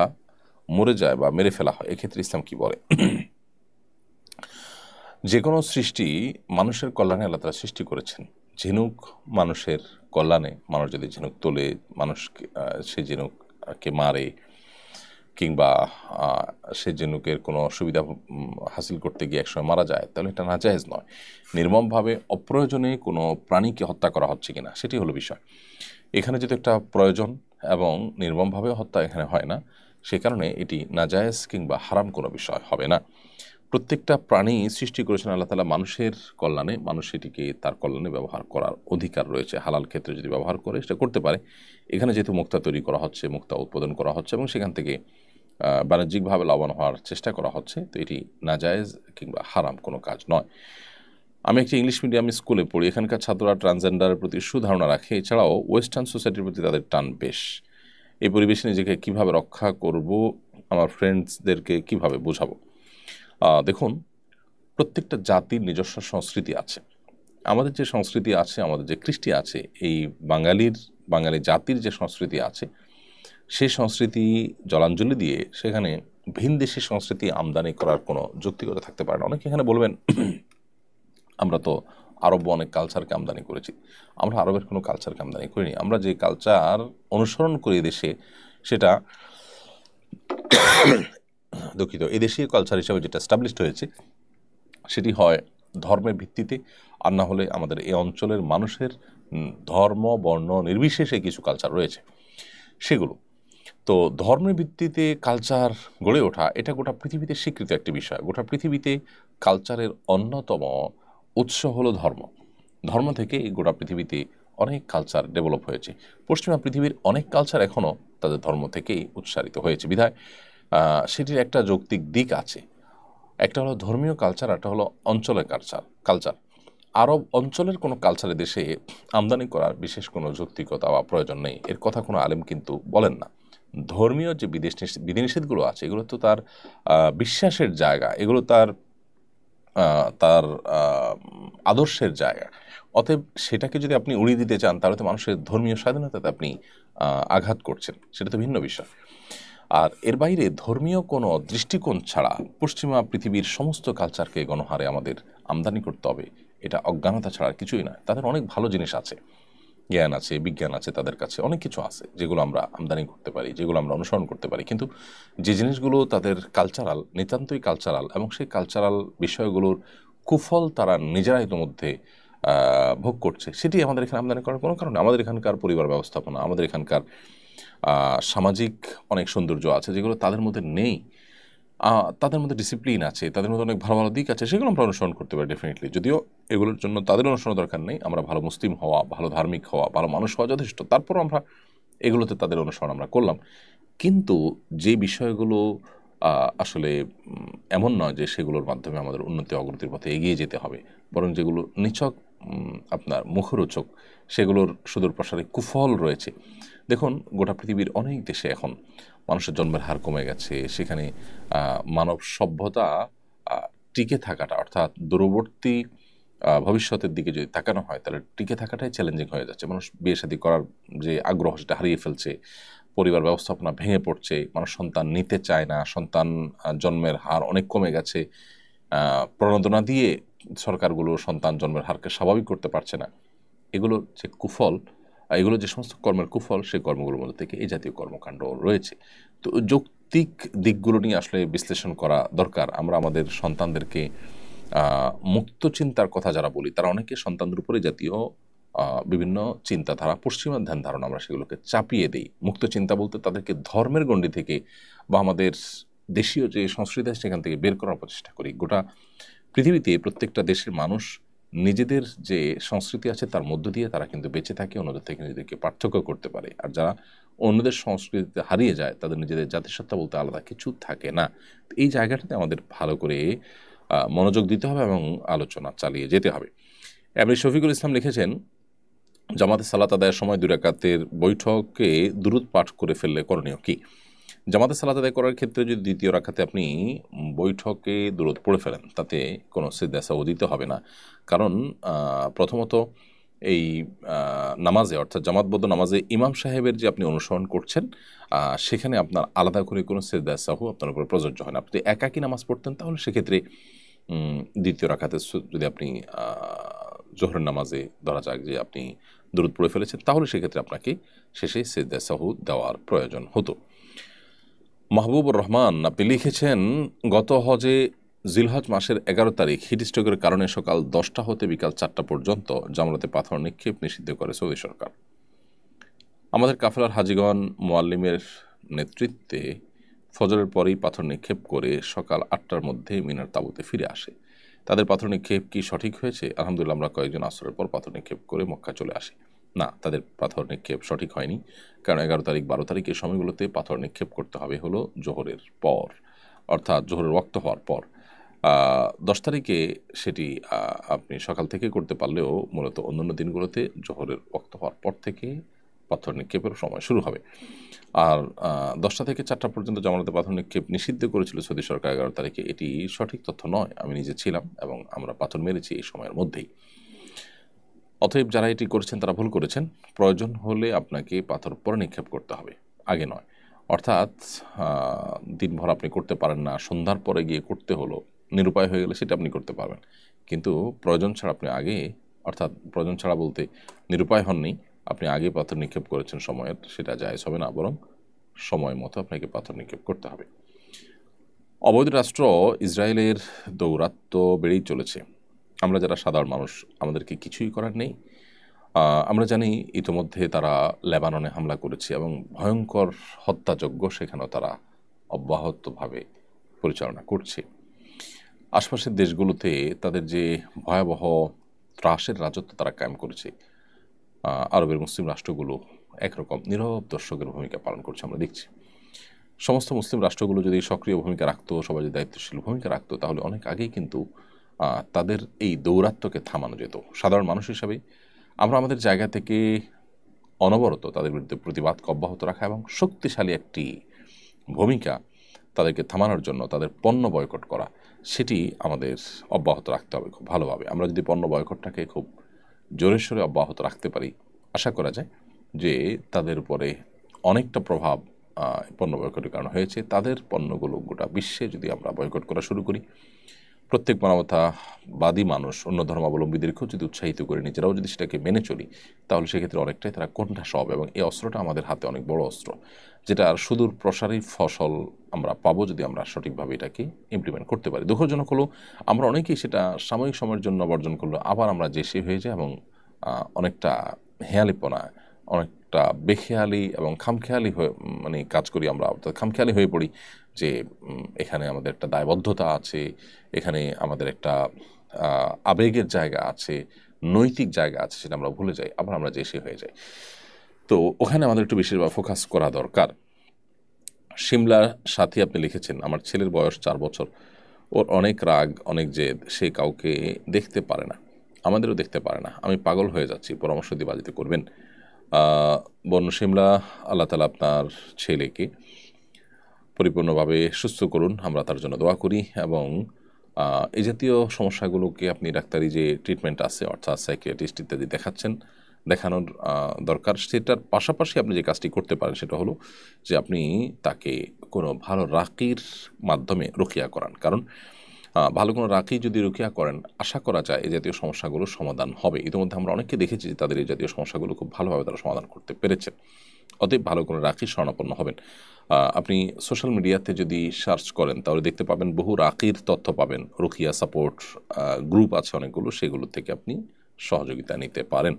মরে যায় বা মেরে ফেলা হয়, এক্ষেত্রে ইসলাম কি বলে? যে কোনো সৃষ্টি মানুষের কল্যাণে আল্লাহ তাআলা সৃষ্টি করেছেন। ঝিনুক মানুষের কল্যাণে, মানুষ যদি ঝিনুক তোলে, মানুষকে সে ঝিনুককে মারে কিংবা সে ঝিনুকের কোনো সুবিধা হাসিল করতে গিয়ে একসময় মারা যায়, তাহলে এটা নাজায়েজ নয়। নির্মমভাবে অপ্রয়োজনে কোনো প্রাণীকে হত্যা করা হচ্ছে কিনা সেটি হলো বিষয়। এখানে যেহেতু একটা প্রয়োজন এবং নির্মমভাবে হত্যা এখানে হয় না, সে কারণে এটি নাজায়েজ কিংবা হারাম কোনো বিষয় হবে না। প্রত্যেকটা প্রাণী সৃষ্টি করেছেন আল্লাহ তাআলা মানুষের কল্যাণে, মানুষ সেটিকে তার কল্যাণে ব্যবহার করার অধিকার রয়েছে। হালাল ক্ষেত্রে যদি ব্যবহার করে সেটা করতে পারে। এখানে যেহেতু মুক্তা তৈরি করা হচ্ছে, মুক্তা উৎপাদন করা হচ্ছে এবং সেখান থেকে বাণিজ্যিকভাবে লাভবান হওয়ার চেষ্টা করা হচ্ছে, তো এটি নাজায়েজ কিংবা হারাম কোনো কাজ নয়। আমি একটি ইংলিশ মিডিয়াম স্কুলে পড়ি। এখানকার ছাত্ররা ট্রান্সজেন্ডারের প্রতি সুধারণা রাখে। এছাড়াও ওয়েস্টার্ন সোসাইটির প্রতি তাদের টান বেশ। এই পরিবেশে নিজেকে কিভাবে রক্ষা করব, আমার ফ্রেন্ডসদেরকে কিভাবে বোঝাবো? দেখুন, প্রত্যেকটা জাতির নিজস্ব সংস্কৃতি আছে। আমাদের যে সংস্কৃতি আছে, আমাদের যে কৃষ্টি আছে, এই বাঙালি জাতির যে সংস্কৃতি আছে, সেই সংস্কৃতি জলাঞ্জলি দিয়ে সেখানে ভিনদেশি সংস্কৃতি আমদানি করার কোনো যৌক্তিকতা থাকতে পারে না। অনেকে এখানে বলবেন আমরা তো আরব অনেক কালচারকে আমদানি করেছি। আমরা আরবের কোনো কালচারকে আমদানি করিনি। আমরা যে কালচার অনুসরণ করি দেশে, সেটা দুঃখিত, এই দেশীয় কালচার হিসাবে যেটা এস্টাবলিশড হয়েছে সেটি হয় ধর্মের ভিত্তিতে, আর না হলে আমাদের এই অঞ্চলের মানুষের ধর্ম বর্ণ নির্বিশেষে কিছু কালচার রয়েছে সেগুলো। তো ধর্মের ভিত্তিতে কালচার গড়ে ওঠা এটা গোটা পৃথিবীতে স্বীকৃত একটি বিষয়। গোটা পৃথিবীতে কালচারের অন্যতম উৎস হলো ধর্ম। ধর্ম থেকে গোটা পৃথিবীতে অনেক কালচার ডেভেলপ হয়েছে। পশ্চিমা পৃথিবীর অনেক কালচার এখনও তাদের ধর্ম থেকেই উৎসারিত হয়েছে। বিধায় সেটির একটা যৌক্তিক দিক আছে। একটা হলো ধর্মীয় কালচার, একটা হলো অঞ্চলের কালচার। আরব অঞ্চলের কোনো কালচারে দেশে আমদানি করার বিশেষ কোনো যৌক্তিকতা বা প্রয়োজন নেই, এর কথা কোনো আলেম কিন্তু বলেন না। ধর্মীয় যে বিধিনিষেধগুলো আছে এগুলো তো তার বিশ্বাসের জায়গা, এগুলো তার আদর্শের জায়গা। অতএব সেটাকে যদি আপনি উড়িয়ে দিতে চান তাহলে তো মানুষের ধর্মীয় স্বাধীনতাতে আপনি আঘাত করছেন, সেটা তো ভিন্ন বিষয়। আর এর বাইরে ধর্মীয় কোনো দৃষ্টিকোণ ছাড়া পশ্চিমা পৃথিবীর সমস্ত কালচারকে গণহারে আমাদের আমদানি করতে হবে, এটা অজ্ঞানতা ছাড়া কিছুই নয়। তাদের অনেক ভালো জিনিস আছে, জ্ঞান আছে, বিজ্ঞান আছে, তাদের কাছে অনেক কিছু আছে যেগুলো আমরা আমদানি করতে পারি, যেগুলো আমরা অনুসরণ করতে পারি। কিন্তু যে জিনিসগুলো তাদের কালচারাল, নিতান্তই কালচারাল, এবং সেই কালচারাল বিষয়গুলোর কুফল তারা নিজেরা ইতিমধ্যে ভোগ করছে, সেটি আমাদের এখানে আমদানি করার কোনো কারণ নেই। আমাদের এখানকার পরিবার ব্যবস্থাপনা, আমাদের এখানকার সামাজিক অনেক সৌন্দর্য আছে যেগুলো তাদের মধ্যে নেই। তাদের মধ্যে ডিসিপ্লিন আছে, তাদের মধ্যে অনেক ভালো ভালো দিক আছে, সেগুলো আমরা অনুসরণ করতে পারি ডেফিনেটলি। যদিও এগুলোর জন্য তাদের অনুসরণ দরকার নেই, আমরা ভালো মুসলিম হওয়া, ভালো ধার্মিক হওয়া, ভালো মানুষ হওয়া যথেষ্ট। তারপরও আমরা এগুলোতে তাদের অনুসরণ আমরা করলাম। কিন্তু যে বিষয়গুলো আসলে এমন নয় যে সেগুলোর মাধ্যমে আমাদের উন্নতি অগ্রগতির পথে এগিয়ে যেতে হবে, বরং যেগুলো নিছক আপনার মুখরোচক, সেগুলোর সুদূর প্রসারে কুফল রয়েছে। দেখুন, গোটা পৃথিবীর অনেক দেশে এখন মানুষের জন্মের হার কমে গেছে। সেখানে মানব সভ্যতা টিকে থাকাটা, অর্থাৎ দূরবর্তী ভবিষ্যতের দিকে যদি তাকানো হয় তাহলে টিকে থাকাটাই চ্যালেঞ্জিং হয়ে যাচ্ছে। মানুষ বিয়ে শাদী করার যে আগ্রহ সেটা হারিয়ে ফেলছে, পরিবার ব্যবস্থাপনা ভেঙে পড়ছে, মানুষ সন্তান নিতে চায় না, সন্তান জন্মের হার অনেক কমে গেছে। প্রণোদনা দিয়ে সরকারগুলো সন্তান জন্মের হারকে স্বাভাবিক করতে পারছে না। এগুলোর যে কুফল, এগুলো যে সমস্ত কর্মের কুফল, সেই কর্মগুলোর মধ্যে থেকে এই জাতীয় কর্মকাণ্ড রয়েছে। তো যৌক্তিক দিকগুলো নিয়ে আসলে বিশ্লেষণ করা দরকার। আমরা আমাদের সন্তানদেরকে মুক্ত চিন্তার কথা যারা বলি, তারা অনেকে সন্তানদের উপরে জাতীয় বিভিন্ন চিন্তাধারা, পশ্চিমা ধ্যান ধারণা, আমরা সেগুলোকে চাপিয়ে দিই। মুক্ত চিন্তা বলতে তাদেরকে ধর্মের গণ্ডি থেকে বা আমাদের দেশীয় যে সংস্কৃতি আছে সেখান থেকে বের করার প্রচেষ্টা করি। গোটা পৃথিবীতে প্রত্যেকটা দেশের মানুষ নিজেদের যে সংস্কৃতি আছে তার মধ্য দিয়ে তারা কিন্তু বেঁচে থাকে, অন্যদের থেকে নিজেদেরকে পার্থক্য করতে পারে। আর যারা অন্যদের সংস্কৃতিতে হারিয়ে যায় তাদের নিজেদের জাতিসত্তা বলতে আলাদা কিছু থাকে না। এই জায়গাটাতে আমাদের ভালো করে মনোযোগ দিতে হবে এবং আলোচনা চালিয়ে যেতে হবে। এমনি শফিকুল ইসলাম লিখেছেন, জামাতে সালাত আদায়ের সময় 2 রাকাতের বৈঠকে দুরূদ পাঠ করে ফেললে করণীয় কি? জামাতে সালাত আদায় করার ক্ষেত্রে যদি দ্বিতীয় রাকাতে আপনি বৈঠকে দুরূদ পড়ে ফেলেন তাতে কোনো সিজদা সাহু দিতে হবে না। কারণ প্রথমত এই নামাজে, অর্থাৎ জামাতবদ্ধ নামাজে ইমাম সাহেবের যে আপনি অনুসরণ করছেন সেখানে আপনার আলাদা করে কোনো সিজদা সাহু আপনার উপরে প্রযোজ্য হয় না। আপনি একাকী নামাজ পড়তেন তাহলে সেক্ষেত্রে দ্বিতীয় রাকাতে যদি আপনি জোহরের নামাজে ধরা যাক যে আপনি দুরূদ পড়ে ফেলেছেন তাহলে সেক্ষেত্রে আপনাকে শেষে সিজদা সাহু দেওয়ার প্রয়োজন হতো। মাহবুবুর রহমান আপনি লিখেছেন, গত হজে জিলহজ মাসের 11 তারিখ হিট স্ট্রোকের কারণে সকাল 10টা হতে বিকাল 4টা পর্যন্ত জামরাতে পাথর নিক্ষেপ নিষিদ্ধ করে সৌদি সরকার। আমাদের কাফেলার হাজিগণ মুআল্লিমের নেতৃত্বে ফজরের পরেই পাথর নিক্ষেপ করে সকাল 8টার মধ্যে মিনার তাঁবুতে ফিরে আসে। তাদের পাথর নিক্ষেপ কি সঠিক হয়েছে? আলহামদুলিল্লাহ, আমরা কয়েকজন আসরের পর পাথর নিক্ষেপ করে মক্কা চলে আসি। না, তাদের পাথর নিক্ষেপ সঠিক হয়নি, কারণ 11 তারিখ 12 তারিখ এই সময়গুলোতে পাথর নিক্ষেপ করতে হবে হলো জোহরের পর, অর্থাৎ জোহরের ওয়াক্ত হওয়ার পর। 10 তারিখে সেটি আপনি সকাল থেকে করতে পারলেও মূলত অন্যান্য দিনগুলোতে জোহরের ওয়াক্ত হওয়ার পর থেকে পাথর নিক্ষেপের সময় শুরু হবে। আর 10টা থেকে 4টা পর্যন্ত জামানতে পাথর নিক্ষেপ নিষিদ্ধ করেছিল সৌদি সরকার 11 তারিখে। এটি সঠিক তথ্য নয়, আমি নিজে ছিলাম এবং আমরা পাথর মেরেছি এই সময়ের মধ্যেই। অতএব যারা এটি করেছেন তারা ভুল করেছেন। প্রয়োজন হলে আপনাকে পাথর পরে নিক্ষেপ করতে হবে, আগে নয়। অর্থাৎ দিনভর আপনি করতে পারেন না, সন্ধ্যার পরে গিয়ে করতে হলো, নিরুপায় হয়ে গেলে সেটা আপনি করতে পারবেন, কিন্তু প্রয়োজন ছাড়া আপনি আগে, অর্থাৎ প্রয়োজন ছাড়া বলতে নিরুপায় হননি, আপনি আগে পাথর নিক্ষেপ করেছেন সময়ের, সেটা জায়েজ হবে না, বরং সময় মতো আপনাকে পাথর নিক্ষেপ করতে হবে। অবৈধ রাষ্ট্র ইসরায়েলের দৌরাত্ম্য বেড়েই চলেছে। আমরা যারা সাধারণ মানুষ, আমাদেরকে কিছুই করার নেই। আমরা জানি ইতিমধ্যে তারা লেবাননে হামলা করেছে এবং ভয়ঙ্কর হত্যাযজ্ঞ সেখানেও তারা অব্যাহতভাবে পরিচালনা করছে। আশপাশের দেশগুলোতে তাদের যে ভয়াবহ ত্রাসের রাজত্ব তারা কায়েম করেছে, আরবের মুসলিম রাষ্ট্রগুলো একরকম নীরব দর্শকের ভূমিকা পালন করছে, আমরা দেখছি। সমস্ত মুসলিম রাষ্ট্রগুলো যদি সক্রিয় ভূমিকা রাখতো, সবাই যদি দায়িত্বশীল ভূমিকা রাখতো, তাহলে অনেক আগেই কিন্তু তাদের এই দৌরাত্ম্যকে থামানো যেত। সাধারণ মানুষ হিসাবে আমরা আমাদের জায়গা থেকে অনবরত তাদের বিরুদ্ধে প্রতিবাদকে অব্যাহত রাখা এবং শক্তিশালী একটি ভূমিকা তাদেরকে থামানোর জন্য তাদের পণ্য বয়কট করা, সেটি আমাদের অব্যাহত রাখতে হবে খুব ভালোভাবে। আমরা যদি পণ্য বয়কটটাকে খুব জোরে সোরে অব্যাহত রাখতে পারি, আশা করা যায় যে তাদের উপরে অনেকটা প্রভাব পণ্য বয়কটের কারণে হয়েছে। তাদের পণ্যগুলো গোটা বিশ্বে যদি আমরা বয়কট করা শুরু করি, প্রত্যেক মানবতাবাদী মানুষ, অন্য ধর্মাবলম্বীদেরকেও যদি উৎসাহিত করে নিজেরাও যদি সেটাকে মেনে চলি, তাহলে সেক্ষেত্রে অনেকটাই তারা কোণঠাসা হবে এবং এই অস্ত্রটা আমাদের হাতে অনেক বড় অস্ত্র, যেটার সুদূর প্রসারী ফসল আমরা পাবো যদি আমরা সঠিকভাবে এটাকে ইমপ্লিমেন্ট করতে পারি। দুঃখজনক হলো আমরা অনেকেই সেটা সাময়িক সময়ের জন্য বর্জন করলো, আবার আমরা যে সে হয়ে যাই এবং অনেকটা হেয়ালিপনা, অনেকটা বেখেয়ালি এবং খামখেয়ালি হয়ে কাজ করি আমরা, খামখেয়ালি হয়ে পড়ি যে এখানে আমাদের একটা দায়বদ্ধতা আছে, এখানে আমাদের একটা আবেগের জায়গা আছে, নৈতিক জায়গা আছে, সেটা আমরা ভুলে যাই, আবার আমরা যে সে হয়ে যাই। তো ওখানে আমাদের একটু বেশিরভাগ ফোকাস করা দরকার। শিমলার সাথী আপনি লিখেছেন, আমার ছেলের বয়স 4 বছর, ওর অনেক রাগ, অনেক জেদ, সে কাউকে দেখতে পারে না, আমাদেরও দেখতে পারে না, আমি পাগল হয়ে যাচ্ছি, পরামর্শ দিয়ে বাজিতে করবেন। বন্য শিমলা, আল্লাহ তাআলা আপনার ছেলেকে পরিপূর্ণভাবে সুস্থ করুন, আমরা তার জন্য দোয়া করি। এবং এই জাতীয় সমস্যাগুলোকে আপনি ডাক্তারি যে ট্রিটমেন্ট আছে, অর্থাৎ সাইকিয়াট্রিস্ট ইত্যাদি দেখানোর দরকার। সেটার পাশাপাশি আপনি যে কাজটি করতে পারেন সেটা হলো যে আপনি তাকে কোনো ভালো রাকির মাধ্যমে রুকিয়া করান, কারণ ভালো কোনো রাকি যদি রুকিয়া করেন, আশা করা যায় এই জাতীয় সমস্যাগুলোর সমাধান হবে। ইতিমধ্যে আমরা অনেককে দেখেছি যে তাদের এই জাতীয় সমস্যাগুলো খুব ভালোভাবে তারা সমাধান করতে পেরেছেন। অতএব ভালো কোনো রাকির শরণাপন্ন হবেন। আপনি সোশ্যাল মিডিয়াতে যদি সার্চ করেন তাহলে দেখতে পাবেন বহু রাকির তথ্য পাবেন, রুকিয়া সাপোর্ট গ্রুপ আছে অনেকগুলো, সেগুলো থেকে আপনি সহযোগিতা নিতে পারেন।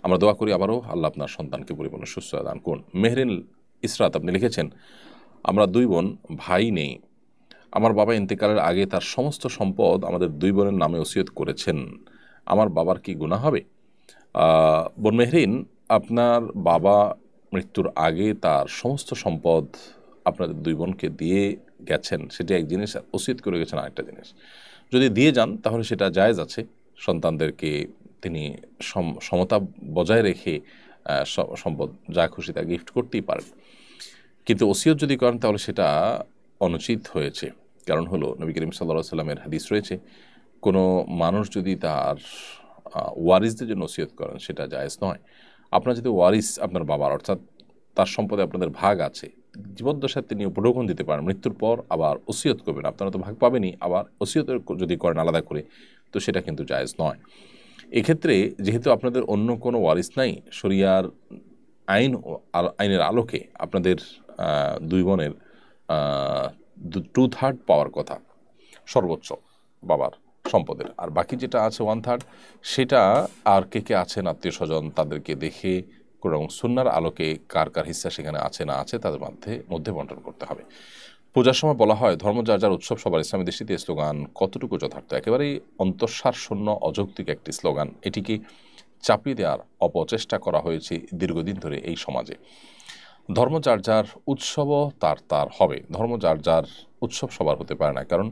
আমরা দোয়া করি আবারও আল্লাহ আপনার সন্তানকে পরিপূর্ণ সুস্থতা দান করুন। মেহরিন ইসরাত আপনি লিখেছেন, আমরা 2 বোন, ভাই নেই। আমার বাবা ইন্তেকালের আগে তার সমস্ত সম্পদ আমাদের 2 বোনের নামে ওসিয়ত করেছেন, আমার বাবার কি গুনাহ হবে? বোন মেহরিন, আপনার বাবা মৃত্যুর আগে তার সমস্ত সম্পদ আপনাদের 2 বোনকে দিয়ে গেছেন, সেটি এক জিনিস, আর ওসিয়ত করে গেছেন আরেকটা জিনিস। যদি দিয়ে যান তাহলে সেটা জায়েজ আছে, সন্তানদেরকে তিনি সমতা বজায় রেখে সম্পদ যা খুশি তা গিফট করতেই পারেন। কিন্তু ওসিয়ত যদি করেন তাহলে সেটা অনুচিত হয়েছে। কারণ হলো নবী করিম সাল্লাল্লাহু আলাইহি ওয়াসাল্লামের হাদিস রয়েছে, কোনো মানুষ যদি তার ওয়ারিসদের জন্য ওসিয়ত করেন সেটা জায়েজ নয়। আপনার যদি ওয়ারিস আপনার বাবার, অর্থাৎ তার সম্পদে আপনাদের ভাগ আছে, জীবদ্দশায় তিনি উপঢৌকন দিতে পারেন, মৃত্যুর পর আবার ওসিয়ত করবেন, আপনারা তো ভাগ পাবেনই, আবার ওসিয়ত যদি করেন আলাদা করে, তো সেটা কিন্তু জায়েজ নয়। এক্ষেত্রে যেহেতু আপনাদের অন্য কোনো ওয়ারিস নাই, শরিয়ার আইনের আলোকে আপনাদের 2 বোনের 2/3 পাওয়ার কথা সর্বোচ্চ বাবার সম্পদের, আর বাকি যেটা আছে 1/3 সেটা আর কে আছেন আত্মীয় স্বজন তাদেরকে দেখে কোরআন সুন্নাহর আলোকে কার কার হিস্সা সেখানে আছে না আছে তাদের মধ্যে বন্টন করতে হবে। পূজার সময় বলা হয় ধর্ম যার যার উৎসব সবার, ইসলামী দৃষ্টিতে স্লোগান কতটুকু যথার্থ? একেবারেই অন্তঃসার শূন্য অযৌক্তিক একটি স্লোগান। এটিকে চাপিয়ে দেওয়ার অপচেষ্টা করা হয়েছে দীর্ঘদিন ধরে এই সমাজে। ধর্ম যার যার উৎসবও তার তার হবে, ধর্ম যার যার উৎসব সবার হতে পারে না। কারণ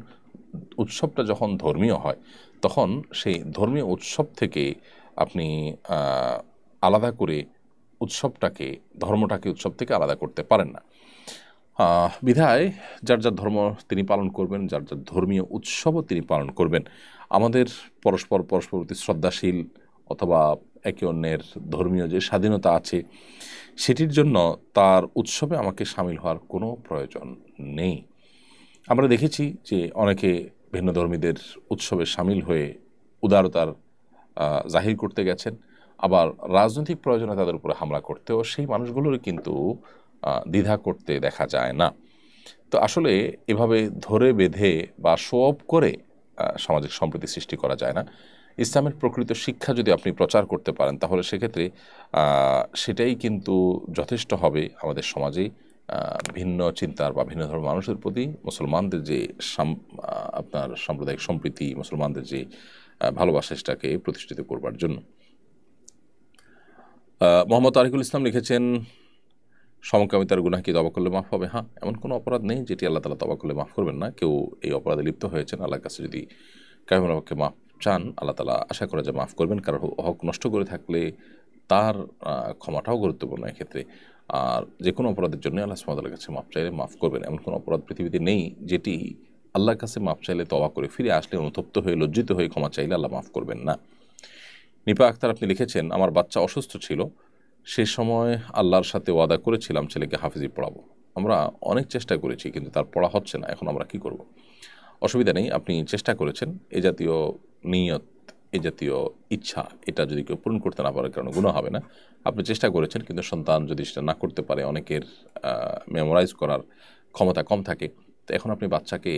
উৎসবটা যখন ধর্মীয় হয় তখন সেই ধর্মীয় উৎসব থেকে আপনি আলাদা করে উৎসবটাকে, ধর্মটাকে উৎসব থেকে আলাদা করতে পারেন না। বিধায় যার যার ধর্ম তিনি পালন করবেন, যার যার ধর্মীয় উৎসবও তিনি পালন করবেন। আমাদের পরস্পর প্রতি শ্রদ্ধাশীল অথবা একে অন্যের ধর্মীয় যে স্বাধীনতা আছে সেটির জন্য তার উৎসবে আমাকে সামিল হওয়ার কোনো প্রয়োজন নেই। আমরা দেখেছি যে অনেকে ভিন্ন ধর্মীদের উৎসবে সামিল হয়ে উদারতার জাহির করতে গেছেন, আবার রাজনৈতিক প্রয়োজনে তাদের উপরে হামলা করতেও সেই মানুষগুলোর কিন্তু দ্বিধা করতে দেখা যায় না। তো আসলে এভাবে ধরে বেঁধে বা শো অফ করে সামাজিক সম্প্রীতি সৃষ্টি করা যায় না। ইসলামের প্রকৃত শিক্ষা যদি আপনি প্রচার করতে পারেন তাহলে সেক্ষেত্রে সেটাই কিন্তু যথেষ্ট হবে আমাদের সমাজে ভিন্ন চিন্তার বা ভিন্ন ধর্মের মানুষের প্রতি মুসলমানদের যে আপনার সাম্প্রদায়িক সম্প্রীতি, মুসলমানদের যে ভালোবাসা সেটাকে প্রতিষ্ঠিত করবার জন্য। মোহাম্মদ তারিকুল ইসলাম লিখেছেন, সমকামিতার গুনাহ কি তওবা করলে মাফ হবে? হ্যাঁ, এমন কোনো অপরাধ নেই যেটি আল্লাহ তাআলা তওবা করলে মাফ করবেন না। কেউ এই অপরাধে লিপ্ত হয়েছেন, আল্লাহর কাছে যদি কায়মুল হককে মাফ চান, আল্লাহ তাআলা আশা করে যে মাফ করবেন। কারণ হক নষ্ট করে থাকলে তার ক্ষমাটাও গুরুত্বপূর্ণ এক্ষেত্রে। আর যে কোনো অপরাধের জন্য আল্লাহ সুবহানাহু ওয়া তাআলার কাছে মাফ চাইলে মাফ করবেন। এমন কোনো অপরাধ পৃথিবীতে নেই যেটি আল্লাহর কাছে মাফ চাইলে তওবা করে ফিরে আসলে অনুতপ্ত হয়ে লজ্জিত হয়ে ক্ষমা চাইলে আল্লাহ মাফ করবেন না। নিপা আক্তার আপনি লিখেছেন, আমার বাচ্চা অসুস্থ ছিল, সে সময় আল্লাহর সাথে ওয়াদা করেছিলাম ছেলেকে হাফিজি পড়াবো। আমরা অনেক চেষ্টা করেছি কিন্তু তার পড়া হচ্ছে না, এখন আমরা কি করব? অসুবিধা নেই, আপনি চেষ্টা করেছেন, এ জাতীয় নিয়ত, এ জাতীয় ইচ্ছা এটা যদি কেউ পূরণ করতে না পারে কারণে গুনাহ হবে না। আপনি চেষ্টা করেছেন, কিন্তু সন্তান যদি সেটা না করতে পারে, অনেকের মেমোরাইজ করার ক্ষমতা কম থাকে, তো এখন আপনি বাচ্চাকে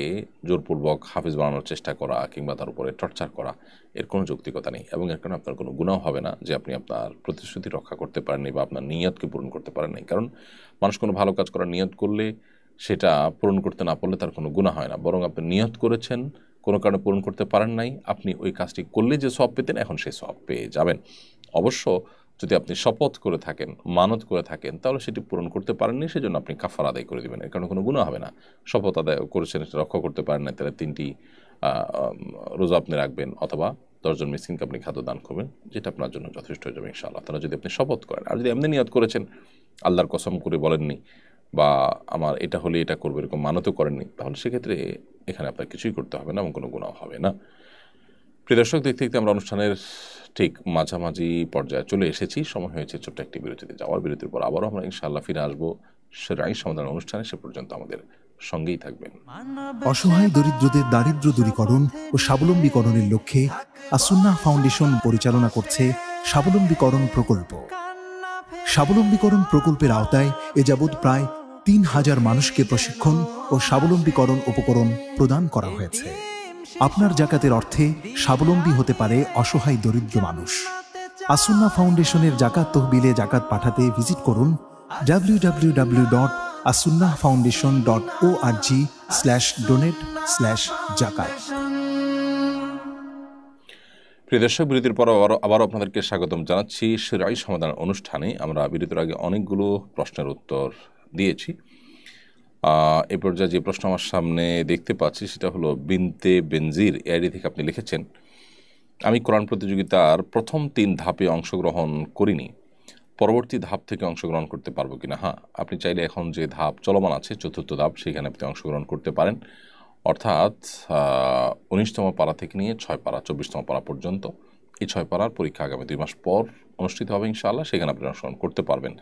জোরপূর্বক হাফিজ বানানোর চেষ্টা করা কিংবা তার উপরে টর্চার করা এর কোনো যৌক্তিকতা নেই, এবং এর কারণে আপনার কোনো গুনাহ হবে না যে আপনি আপনার প্রতিশ্রুতি রক্ষা করতে পারেননি বা আপনার নিয়তকে পূরণ করতে পারেননি। কারণ মানুষ কোনো ভালো কাজ করার নিয়ত করলে সেটা পূরণ করতে না পারলে তার কোনো গুনাহ হয় না, বরং আপনি নিয়ত করেছেন, কোনো কারণে পূরণ করতে পারেন নাই, আপনি ওই কাজটি করলে যে সওয়াব পেতেন এখন সেই সওয়াব পেয়ে যাবেন। অবশ্য যদি আপনি শপথ করে থাকেন, মানত করে থাকেন, তাহলে সেটি পূরণ করতে পারেননি, সেজন্য আপনি কাফারা আদায় করে দেবেন, এর কারণে কোনো গুনাহ হবে না। শপথ আদায় করেছেন, সেটা রক্ষা করতে পারেন না, তাহলে 3টি রোজা আপনি রাখবেন অথবা 10 জন মিসকিনকে আপনি খাদ্য দান করবেন, যেটা আপনার জন্য যথেষ্ট হয়ে যাবে ইনশাআল্লাহ তাআলা, যদি আপনি শপথ করেন। আর যদি এমনি নিয়ত করেছেন, আল্লাহর কসম করে বলেননি বা আমার এটা হলে এটা করবো এরকম মানতও করেননি, তাহলে সেক্ষেত্রে এখানে আপনার কিছুই করতে হবে না এবং কোনো গুনাহ হবে না। প্রিয় দর্শক, দেখতে দেখতে আমরা অনুষ্ঠানের ঠিক মাঝামাঝি পর্যায়ে চলে এসেছি। সময় হয়েছে ছোট্ট একটি বিরতিতে যাওয়ার। বিরতির পর আবারও আমরা ইনশাআল্লাহ ফিরে আসবো সেরাই সমাধান অনুষ্ঠানে। সে পর্যন্ত আমাদের সঙ্গেই থাকবেন। অসহায় দরিদ্রদের দারিদ্র্য দূরীকরণ ও স্বাবলম্বীকরণের লক্ষ্যে আসুন্নাহ ফাউন্ডেশন পরিচালনা করছে স্বাবলম্বীকরণ প্রকল্প। স্বাবলম্বীকরণ প্রকল্পের আওতায় এ যাবৎ প্রায় 3000 মানুষকে প্রশিক্ষণ ও স্বাবলম্বীকরণ উপকরণ প্রদান করা হয়েছে। আপনার জাকাতের অর্থে স্বাবলম্বী হতে পারে অসহায় দরিদ্র মানুষ। আসুন্নাহ ফাউন্ডেশনের জাকাত তহবিলে জাকাত পাঠাতে ভিজিট করুন www.asunnahfoundation.org/donate/zakat। প্রিয় দর্শক, বিরতির পর আবারও আপনাদেরকে স্বাগতম জানাচ্ছি সেরাই সমাধান অনুষ্ঠানে। আমরা বিরতির আগে অনেকগুলো প্রশ্নের উত্তর দিয়েছি। এ পর্যায়ে যে প্রশ্ন আমার সামনে দেখতে পাচ্ছি সেটা হলো বিনতে বেনজির এআইডি থেকে আপনি লিখেছেন, আমি কোরআন প্রতিযোগিতার প্রথম 3 ধাপে অংশগ্রহণ করিনি, পরবর্তী ধাপ থেকে অংশগ্রহণ করতে পারবো কিনা? হ্যাঁ, আপনি চাইলে এখন যে ধাপ চলমান আছে 4র্থ ধাপ, সেখানে আপনি অংশগ্রহণ করতে পারেন। অর্থাৎ 19তম পারা থেকে নিয়ে 6 পারা 24তম পারা পর্যন্ত এই 6 পারার পরীক্ষা আগামী 2 মাস পর অনুষ্ঠিত হবে ইনশাআল্লাহ, সেখানে আপনি অংশগ্রহণ করতে পারবেন।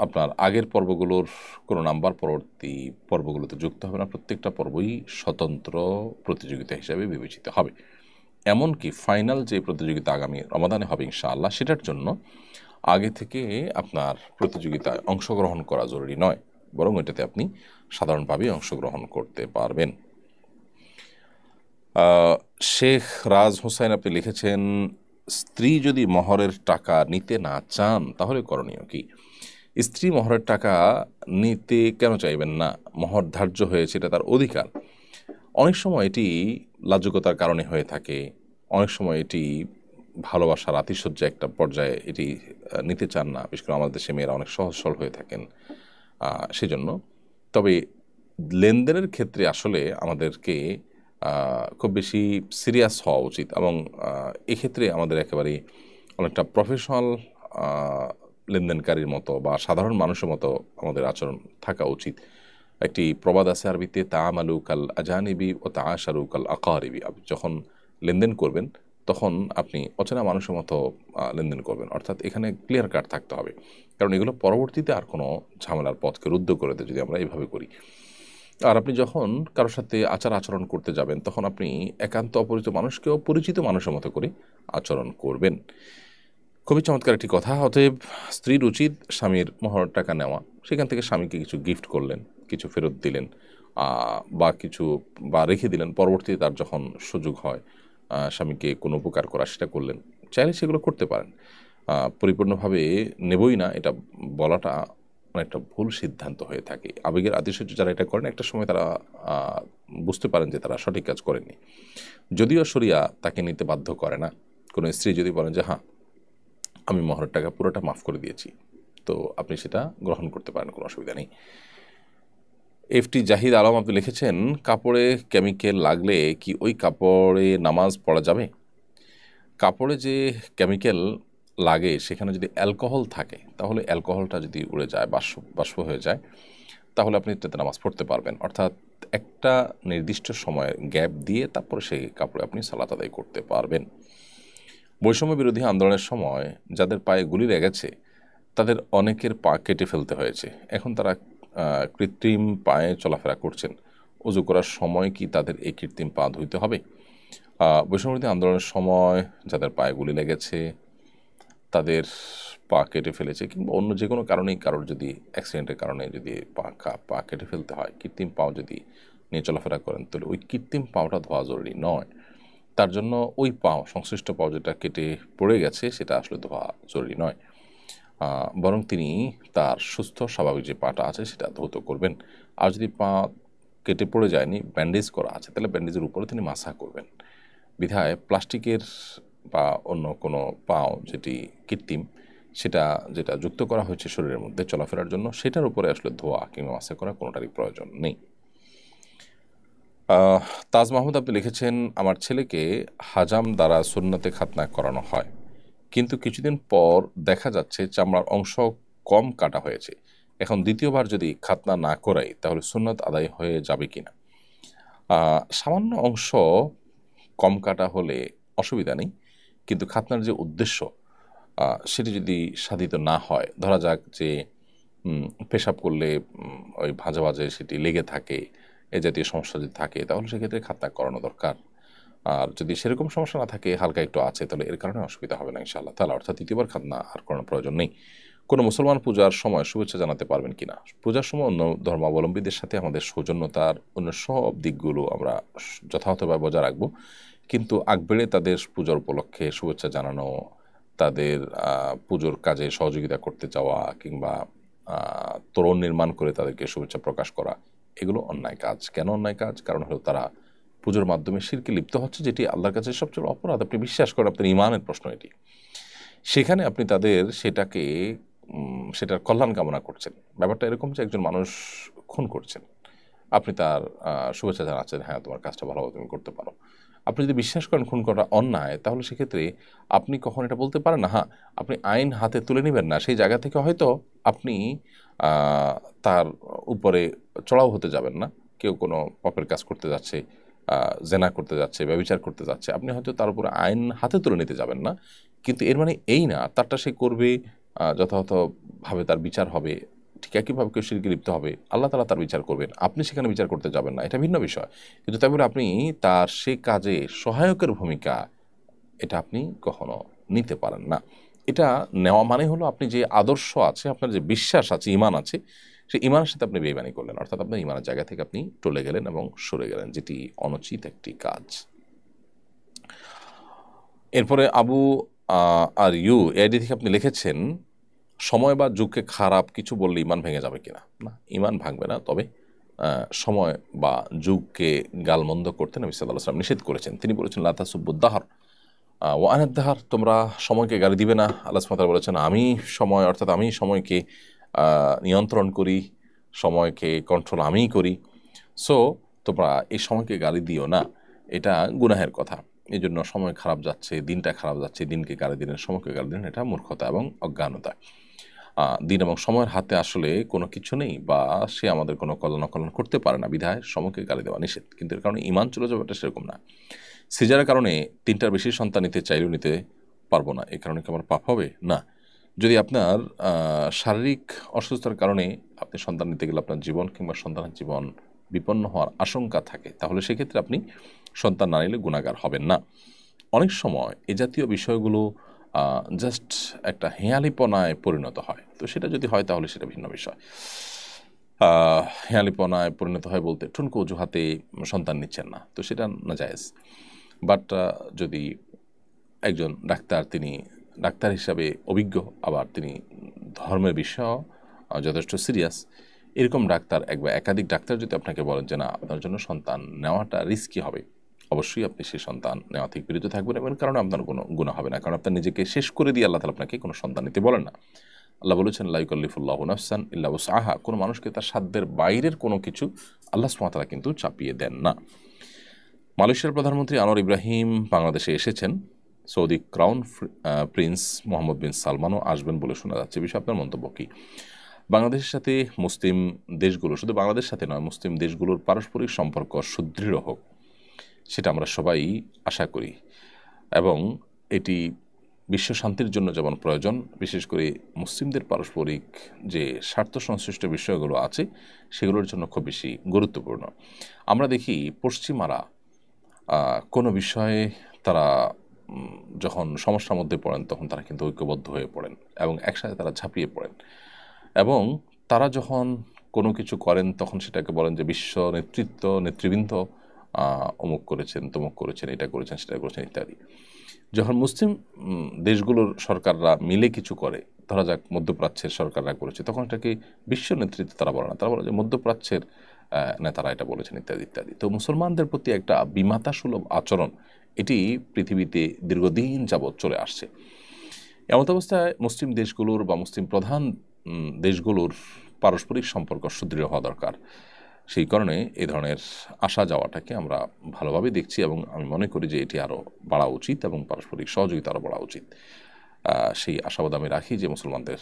আপনার আগের পর্বগুলোর কোনো নাম্বার পরবর্তী পর্বগুলোতে যুক্ত হবে না, প্রত্যেকটা পর্বই স্বতন্ত্র প্রতিযোগিতা হিসাবে বিবেচিত হবে। এমনকি ফাইনাল যে প্রতিযোগিতা আগামী রমাদানে হবে ইনশাআল্লাহ, সেটার জন্য আগে থেকে আপনার প্রতিযোগিতায় অংশগ্রহণ করা জরুরি নয়, বরং এটাতে আপনি সাধারণভাবে অংশগ্রহণ করতে পারবেন। শেখ রাজ হোসেন আপনি লিখেছেন, স্ত্রী যদি মহরের টাকা নিতে না চান তাহলে করণীয় কি? স্ত্রী মহরের টাকা নিতে কেন চাইবেন না? মহর ধার্য হয়েছে, এটা তার অধিকার। অনেক সময় এটি লাজুকতার কারণে হয়ে থাকে, অনেক সময় এটি ভালোবাসার আতিশয্য একটা পর্যায়ে এটি নিতে চান না, বিশেষ করে আমাদের দেশে মেয়েরা অনেক সহজ সরল হয়ে থাকেন সেজন্য। তবে লেনদেনের ক্ষেত্রে আসলে আমাদেরকে খুব বেশি সিরিয়াস হওয়া উচিত, এবং এক্ষেত্রে আমাদের একেবারেই অনেকটা প্রফেশনাল লেনদেনকারীর মতো বা সাধারণ মানুষের মতো আমাদের আচরণ থাকা উচিত। একটি প্রবাদ আছে আরবিতে, তাআমালু কাল আজানিবি ও তাআশারু কাল আকারিবি। আপনি যখন লেনদেন করবেন তখন আপনি অচেনা মানুষের মতো লেনদেন করবেন, অর্থাৎ এখানে ক্লিয়ার কাট থাকতে হবে, কারণ এগুলো পরবর্তীতে আর কোনো ঝামেলার পথকে রুদ্ধ করে দেয় যদি আমরা এইভাবে করি। আর আপনি যখন কারোর সাথে আচার আচরণ করতে যাবেন তখন আপনি একান্ত অপরিচিত মানুষকেও পরিচিত মানুষের মতো করে আচরণ করবেন। খুবই চমৎকার একটি কথা। অতএব স্ত্রীর উচিত স্বামীর মহর টাকা নেওয়া, সেখান থেকে স্বামীকে কিছু গিফট করলেন, কিছু ফেরত দিলেন, বা কিছু বা রেখে দিলেন, পরবর্তীতে তার যখন সুযোগ হয় স্বামীকে কোনো উপকার করা সেটা করলেন। চাইলে সেগুলো করতে পারেন। পরিপূর্ণভাবে নেবই না এটা বলাটা অনেকটা ভুল সিদ্ধান্ত হয়ে থাকে। আবেগের আতিশয্য যারা এটা করেন একটা সময় তারা বুঝতে পারেন যে তারা সঠিক কাজ করেননি। যদিও শরিয়া তাকে নিতে বাধ্য করে না। কোনো স্ত্রী যদি বলেন যে হ্যাঁ আমি মহরের টাকা পুরোটা মাফ করে দিয়েছি, তো আপনি সেটা গ্রহণ করতে পারেন, কোনো অসুবিধা নেই। এফটি জাহিদ আলম আপনি লিখেছেন, কাপড়ে কেমিক্যাল লাগলে কি ওই কাপড়ে নামাজ পড়া যাবে? কাপড়ে যে কেমিক্যাল লাগে সেখানে যদি অ্যালকোহল থাকে তাহলে অ্যালকোহলটা যদি উড়ে যায়, বাষ্প হয়ে যায়, তাহলে আপনি এটাতে নামাজ পড়তে পারবেন। অর্থাৎ একটা নির্দিষ্ট সময়ের গ্যাপ দিয়ে তারপরে সেই কাপড়ে আপনি সালাত আদায় করতে পারবেন। বৈষম্য বিরোধী আন্দোলনের সময় যাদের পায়ে গুলি লেগেছে তাদের অনেকের পা কেটে ফেলতে হয়েছে, এখন তারা কৃত্রিম পায়ে চলাফেরা করছেন। ওযু করার সময় কি তাদের এই কৃত্রিম পা ধুইতে হবে? বৈষম্য বিরোধী আন্দোলনের সময় যাদের পায়ে গুলি লেগেছে, তাদের পা কেটে ফেলেছে, কিংবা অন্য যে কোনো কারণেই কারোর যদি অ্যাক্সিডেন্টের কারণে যদি পা কেটে ফেলতে হয়, কৃত্রিম পাও যদি নিয়ে চলাফেরা করেন, তাহলে ওই কৃত্রিম পাওটা ধোয়া জরুরি নয়। তার জন্য ওই পাও, সংশ্লিষ্ট পাও যেটা কেটে পড়ে গেছে সেটা আসলে ধোয়া জরুরি নয়, বরং তিনি তার সুস্থ স্বাভাবিক যে পাটা আছে সেটা ধৌত করবেন। আর যদি পা কেটে পড়ে যায়নি, ব্যান্ডেজ করা আছে, তাহলে ব্যান্ডেজের উপরে তিনি মাসা করবেন। বিধায় প্লাস্টিকের বা অন্য কোনো পাও যেটি কৃত্রিম, সেটা যেটা যুক্ত করা হয়েছে শরীরের মধ্যে চলাফেরার জন্য, সেটার উপরে আসলে ধোয়া কিংবা মাসা করা কোনোটারই প্রয়োজন নেই। তাজ মাহমুদ আপনি লিখেছেন, আমার ছেলেকে হাজাম দ্বারা সুন্নতে খাতনা করানো হয়, কিন্তু কিছুদিন পর দেখা যাচ্ছে চামড়ার অংশ কম কাটা হয়েছে। এখন দ্বিতীয়বার যদি খাতনা না করাই তাহলে সুন্নত আদায় হয়ে যাবে কিনা? সামান্য অংশ কম কাটা হলে অসুবিধা নেই, কিন্তু খাতনার যে উদ্দেশ্য সেটি যদি সাধিত না হয়, ধরা যাক যে পেশাব করলে ওই ভাঁজে ভাঁজে সেটি লেগে থাকে, এ জাতীয় সমস্যা যদি থাকে তাহলে সেক্ষেত্রে খাতনা করানো দরকার। আর যদি সেরকম সমস্যা না থাকে, হালকা একটু আছে, তাহলে এর কারণে অসুবিধা হবে না ইনশাআল্লাহ তাআলা। অর্থাৎ দ্বিতীয়বার খাতনা আর কোনো প্রয়োজন নেই। কোনো মুসলমান পূজার সময় শুভেচ্ছা জানাতে পারবেন কিনা? পূজার সময় অন্য ধর্মাবলম্বীদের সাথে আমাদের সৌজন্যতার অন্য সব দিকগুলো আমরা যথাযথভাবে বজায় রাখবো, কিন্তু আগ বেড়ে তাদের পূজার উপলক্ষে শুভেচ্ছা জানানো, তাদের পুজোর কাজে সহযোগিতা করতে যাওয়া, কিংবা তোরণ নির্মাণ করে তাদেরকে শুভেচ্ছা প্রকাশ করা, এগুলো অন্যায় কাজ। কেন অন্যায় কাজ? কারণ হলো তারা পুজোর মাধ্যমে শিরকে লিপ্ত হচ্ছে, যেটি আল্লাহর কাছে সবচেয়ে অপরাধ। আপনি বিশ্বাস করেন, আপনার ঈমানের প্রশ্ন এটি। সেখানে আপনি তাদের সেটার কল্যাণ কামনা করছেন। ব্যাপারটা এরকম যে একজন মানুষ খুন করছেন, আপনি তার শুভেচ্ছা জানাচ্ছেন, হ্যাঁ তোমার কাজটা ভালোভাবে তুমি করতে পারো। আপনি যদি বিশ্বাস করেন খুন করা অন্যায়, তাহলে সেক্ষেত্রে আপনি কখন এটা বলতে পারেন না, হ্যাঁ আপনি আইন হাতে তুলে নেবেন না, সেই জায়গা থেকে হয়তো আপনি তার উপরে চড়াও হতে যাবেন না। কেউ কোনো পাপের কাজ করতে যাচ্ছে, জেনা করতে যাচ্ছে, ব্যভিচার করতে যাচ্ছে, আপনি হয়তো তার উপরে আইন হাতে তুলে নিতে যাবেন না, কিন্তু এর মানে এই না তারটা সে করবে, যথাযথভাবে তার বিচার হবে। ঠিক একইভাবে কেউ শিরকে লিপ্ত হবে, আল্লাহ তাআলা তার বিচার করবেন, আপনি সেখানে বিচার করতে যাবেন না, এটা ভিন্ন বিষয়। কিন্তু তাই বলে আপনি তার সেই কাজে সহায়কের ভূমিকা, এটা আপনি কখনো নিতে পারেন না। এটা নেওয়া মানে হলো আপনি যে আদর্শ আছে, আপনার যে বিশ্বাস আছে, ঈমান আছে, সেই ঈমানের সাথে আপনি বেঈমানি করলেন, অর্থাৎ আপনার ঈমানের জায়গা থেকে আপনি টলে গেলেন এবং সরে গেলেন, যেটি অনুচিত একটি কাজ। এরপরে আবু আর ইউ এআইডি থেকে আপনি লিখেছেন, সময় বা যুগকে খারাপ কিছু বললে ইমান ভেঙে যাবে কিনা? না, ইমান ভাঙবে না। তবে সময় বা যুগকে গালমন্দ করতে নবী সাল্লাল্লাহু আলাইহি ওয়াসাল্লাম নিষেধ করেছেন। তিনি বলেছেন লা তাসুব্বুদ-দাহর ওয়া আনাদ-দাহর, তোমরা সময়কে গালি দিবে না। আল্লাহ সুবহানাহু ওয়া তাআলা বলেছেন আমি সময়, অর্থাৎ আমি সময়কে নিয়ন্ত্রণ করি, সময়কে কন্ট্রোল আমিই করি। সো তোমরা এই সময়কে গালি দিও না, এটা গুনাহের কথা। এই জন্য সময় খারাপ যাচ্ছে, দিনটা খারাপ যাচ্ছে, দিনকে গালি দিলেন, সময়কে গালি দিলেন, এটা মূর্খতা এবং অজ্ঞানতা। দিন এবং সময়ের হাতে আসলে কোনো কিছু নেই, বা সে আমাদের কোনো কল্যাণ অকল্যাণ করতে পারে না, বিধায় সময়কে গালি দেওয়া নিষেধ। কিন্তু এর কারণে ইমান চলে যাবে, এটা সেরকম না। সিজারের কারণে 3টার বেশি সন্তান নিতে চাইলেও নিতে পারবো না, এ কারণে কি আমার পাপ হবে? না। যদি আপনার শারীরিক অসুস্থতার কারণে আপনি সন্তান নিতে গেলে আপনার জীবন কিংবা সন্তানের জীবন বিপন্ন হওয়ার আশঙ্কা থাকে, তাহলে সেক্ষেত্রে আপনি সন্তান না নিলে গুনাহগার হবেন না। অনেক সময় এ জাতীয় বিষয়গুলো জাস্ট একটা হেঁয়ালিপনায় পরিণত হয়, তো সেটা যদি হয় তাহলে সেটা ভিন্ন বিষয়। হেঁয়ালিপনায় পরিণত হয় বলতে ঠুনকো অজুহাতে সন্তান নিচ্ছেন না, তো সেটা নাজায়েজ। বাট যদি একজন ডাক্তার, তিনি ডাক্তার হিসাবে অভিজ্ঞ, আবার তিনি ধর্মের বিষয় যথেষ্ট সিরিয়াস, এরকম ডাক্তার এক বা একাধিক ডাক্তার যদি আপনাকে বলেন যে না আপনার জন্য সন্তান নেওয়াটা রিস্কি হবে, অবশ্যই আপনি সেই সন্তান নেওয়া থেকে বিরত থাকবেন, এবং কারণে আপনার কোনো গুনাহ হবে না। কারণ আপনার নিজেকে শেষ করে দিয়ে আল্লাহ তাআলা আপনাকে কোনো সন্তান নিতে বলেন না। আল্লাহ বলেছেন লা ইউকাল্লিফুল্লাহু নাফসান ইল্লা উসআহা, কোনো মানুষকে তার সাধ্যের বাইরের কোনো কিছু আল্লাহ সুবহানাহু ওয়া তাআলা কিন্তু চাপিয়ে দেন না। মালয়েশিয়ার প্রধানমন্ত্রী আনোয়ার ইব্রাহিম বাংলাদেশে এসেছেন। সৌদি ক্রাউন প্রিন্স মোহাম্মদ বিন সালমানও আসবেন বলে শোনা যাচ্ছে। বিষয়ে আপনার মন্তব্য কী? বাংলাদেশের সাথে মুসলিম দেশগুলো, শুধু বাংলাদেশের সাথে নয়, মুসলিম দেশগুলোর পারস্পরিক সম্পর্ক সুদৃঢ় হোক, সেটা আমরা সবাই আশা করি, এবং এটি বিশ্ব শান্তির জন্য যেমন প্রয়োজন, বিশেষ করে মুসলিমদের পারস্পরিক যে স্বার্থ সংশ্লিষ্ট বিষয়গুলো আছে সেগুলোর জন্য খুব বেশি গুরুত্বপূর্ণ। আমরা দেখি পশ্চিমারা কোনো বিষয়ে তারা যখন সমস্যার মধ্যে পড়েন তখন তারা কিন্তু ঐক্যবদ্ধ হয়ে পড়েন এবং একসাথে তারা ঝাঁপিয়ে পড়েন, এবং তারা যখন কোনো কিছু করেন তখন সেটাকে বলেন যে বিশ্ব নেতৃবৃন্দ অমুক করেছেন, তমুক করেছেন, এটা করেছেন, সেটা করেছেন ইত্যাদি। যখন মুসলিম দেশগুলোর সরকাররা মিলে কিছু করে, ধরা যাক মধ্যপ্রাচ্যের সরকাররা করেছে, তখন এটাকে বিশ্ব নেতৃত্ব তারা বলে না, তারা বলে যে মধ্যপ্রাচ্যের নেতারা এটা বলেছেন ইত্যাদি ইত্যাদি। তো মুসলমানদের প্রতি একটা বিমাতাসুলভ আচরণ এটি পৃথিবীতে দীর্ঘদিন যাবৎ চলে আসছে। এমত অবস্থায় মুসলিম দেশগুলোর বা মুসলিম প্রধান দেশগুলোর পারস্পরিক সম্পর্ক সুদৃঢ় হওয়া দরকার। সেই কারণে এই ধরনের আসা যাওয়াটাকে আমরা ভালোভাবে দেখছি, এবং আমি মনে করি যে এটি আরও বাড়া উচিত এবং পারস্পরিক সহযোগিতা আরও বাড়া উচিত। সেই আশাবাদ আমি রাখি যে মুসলমানদের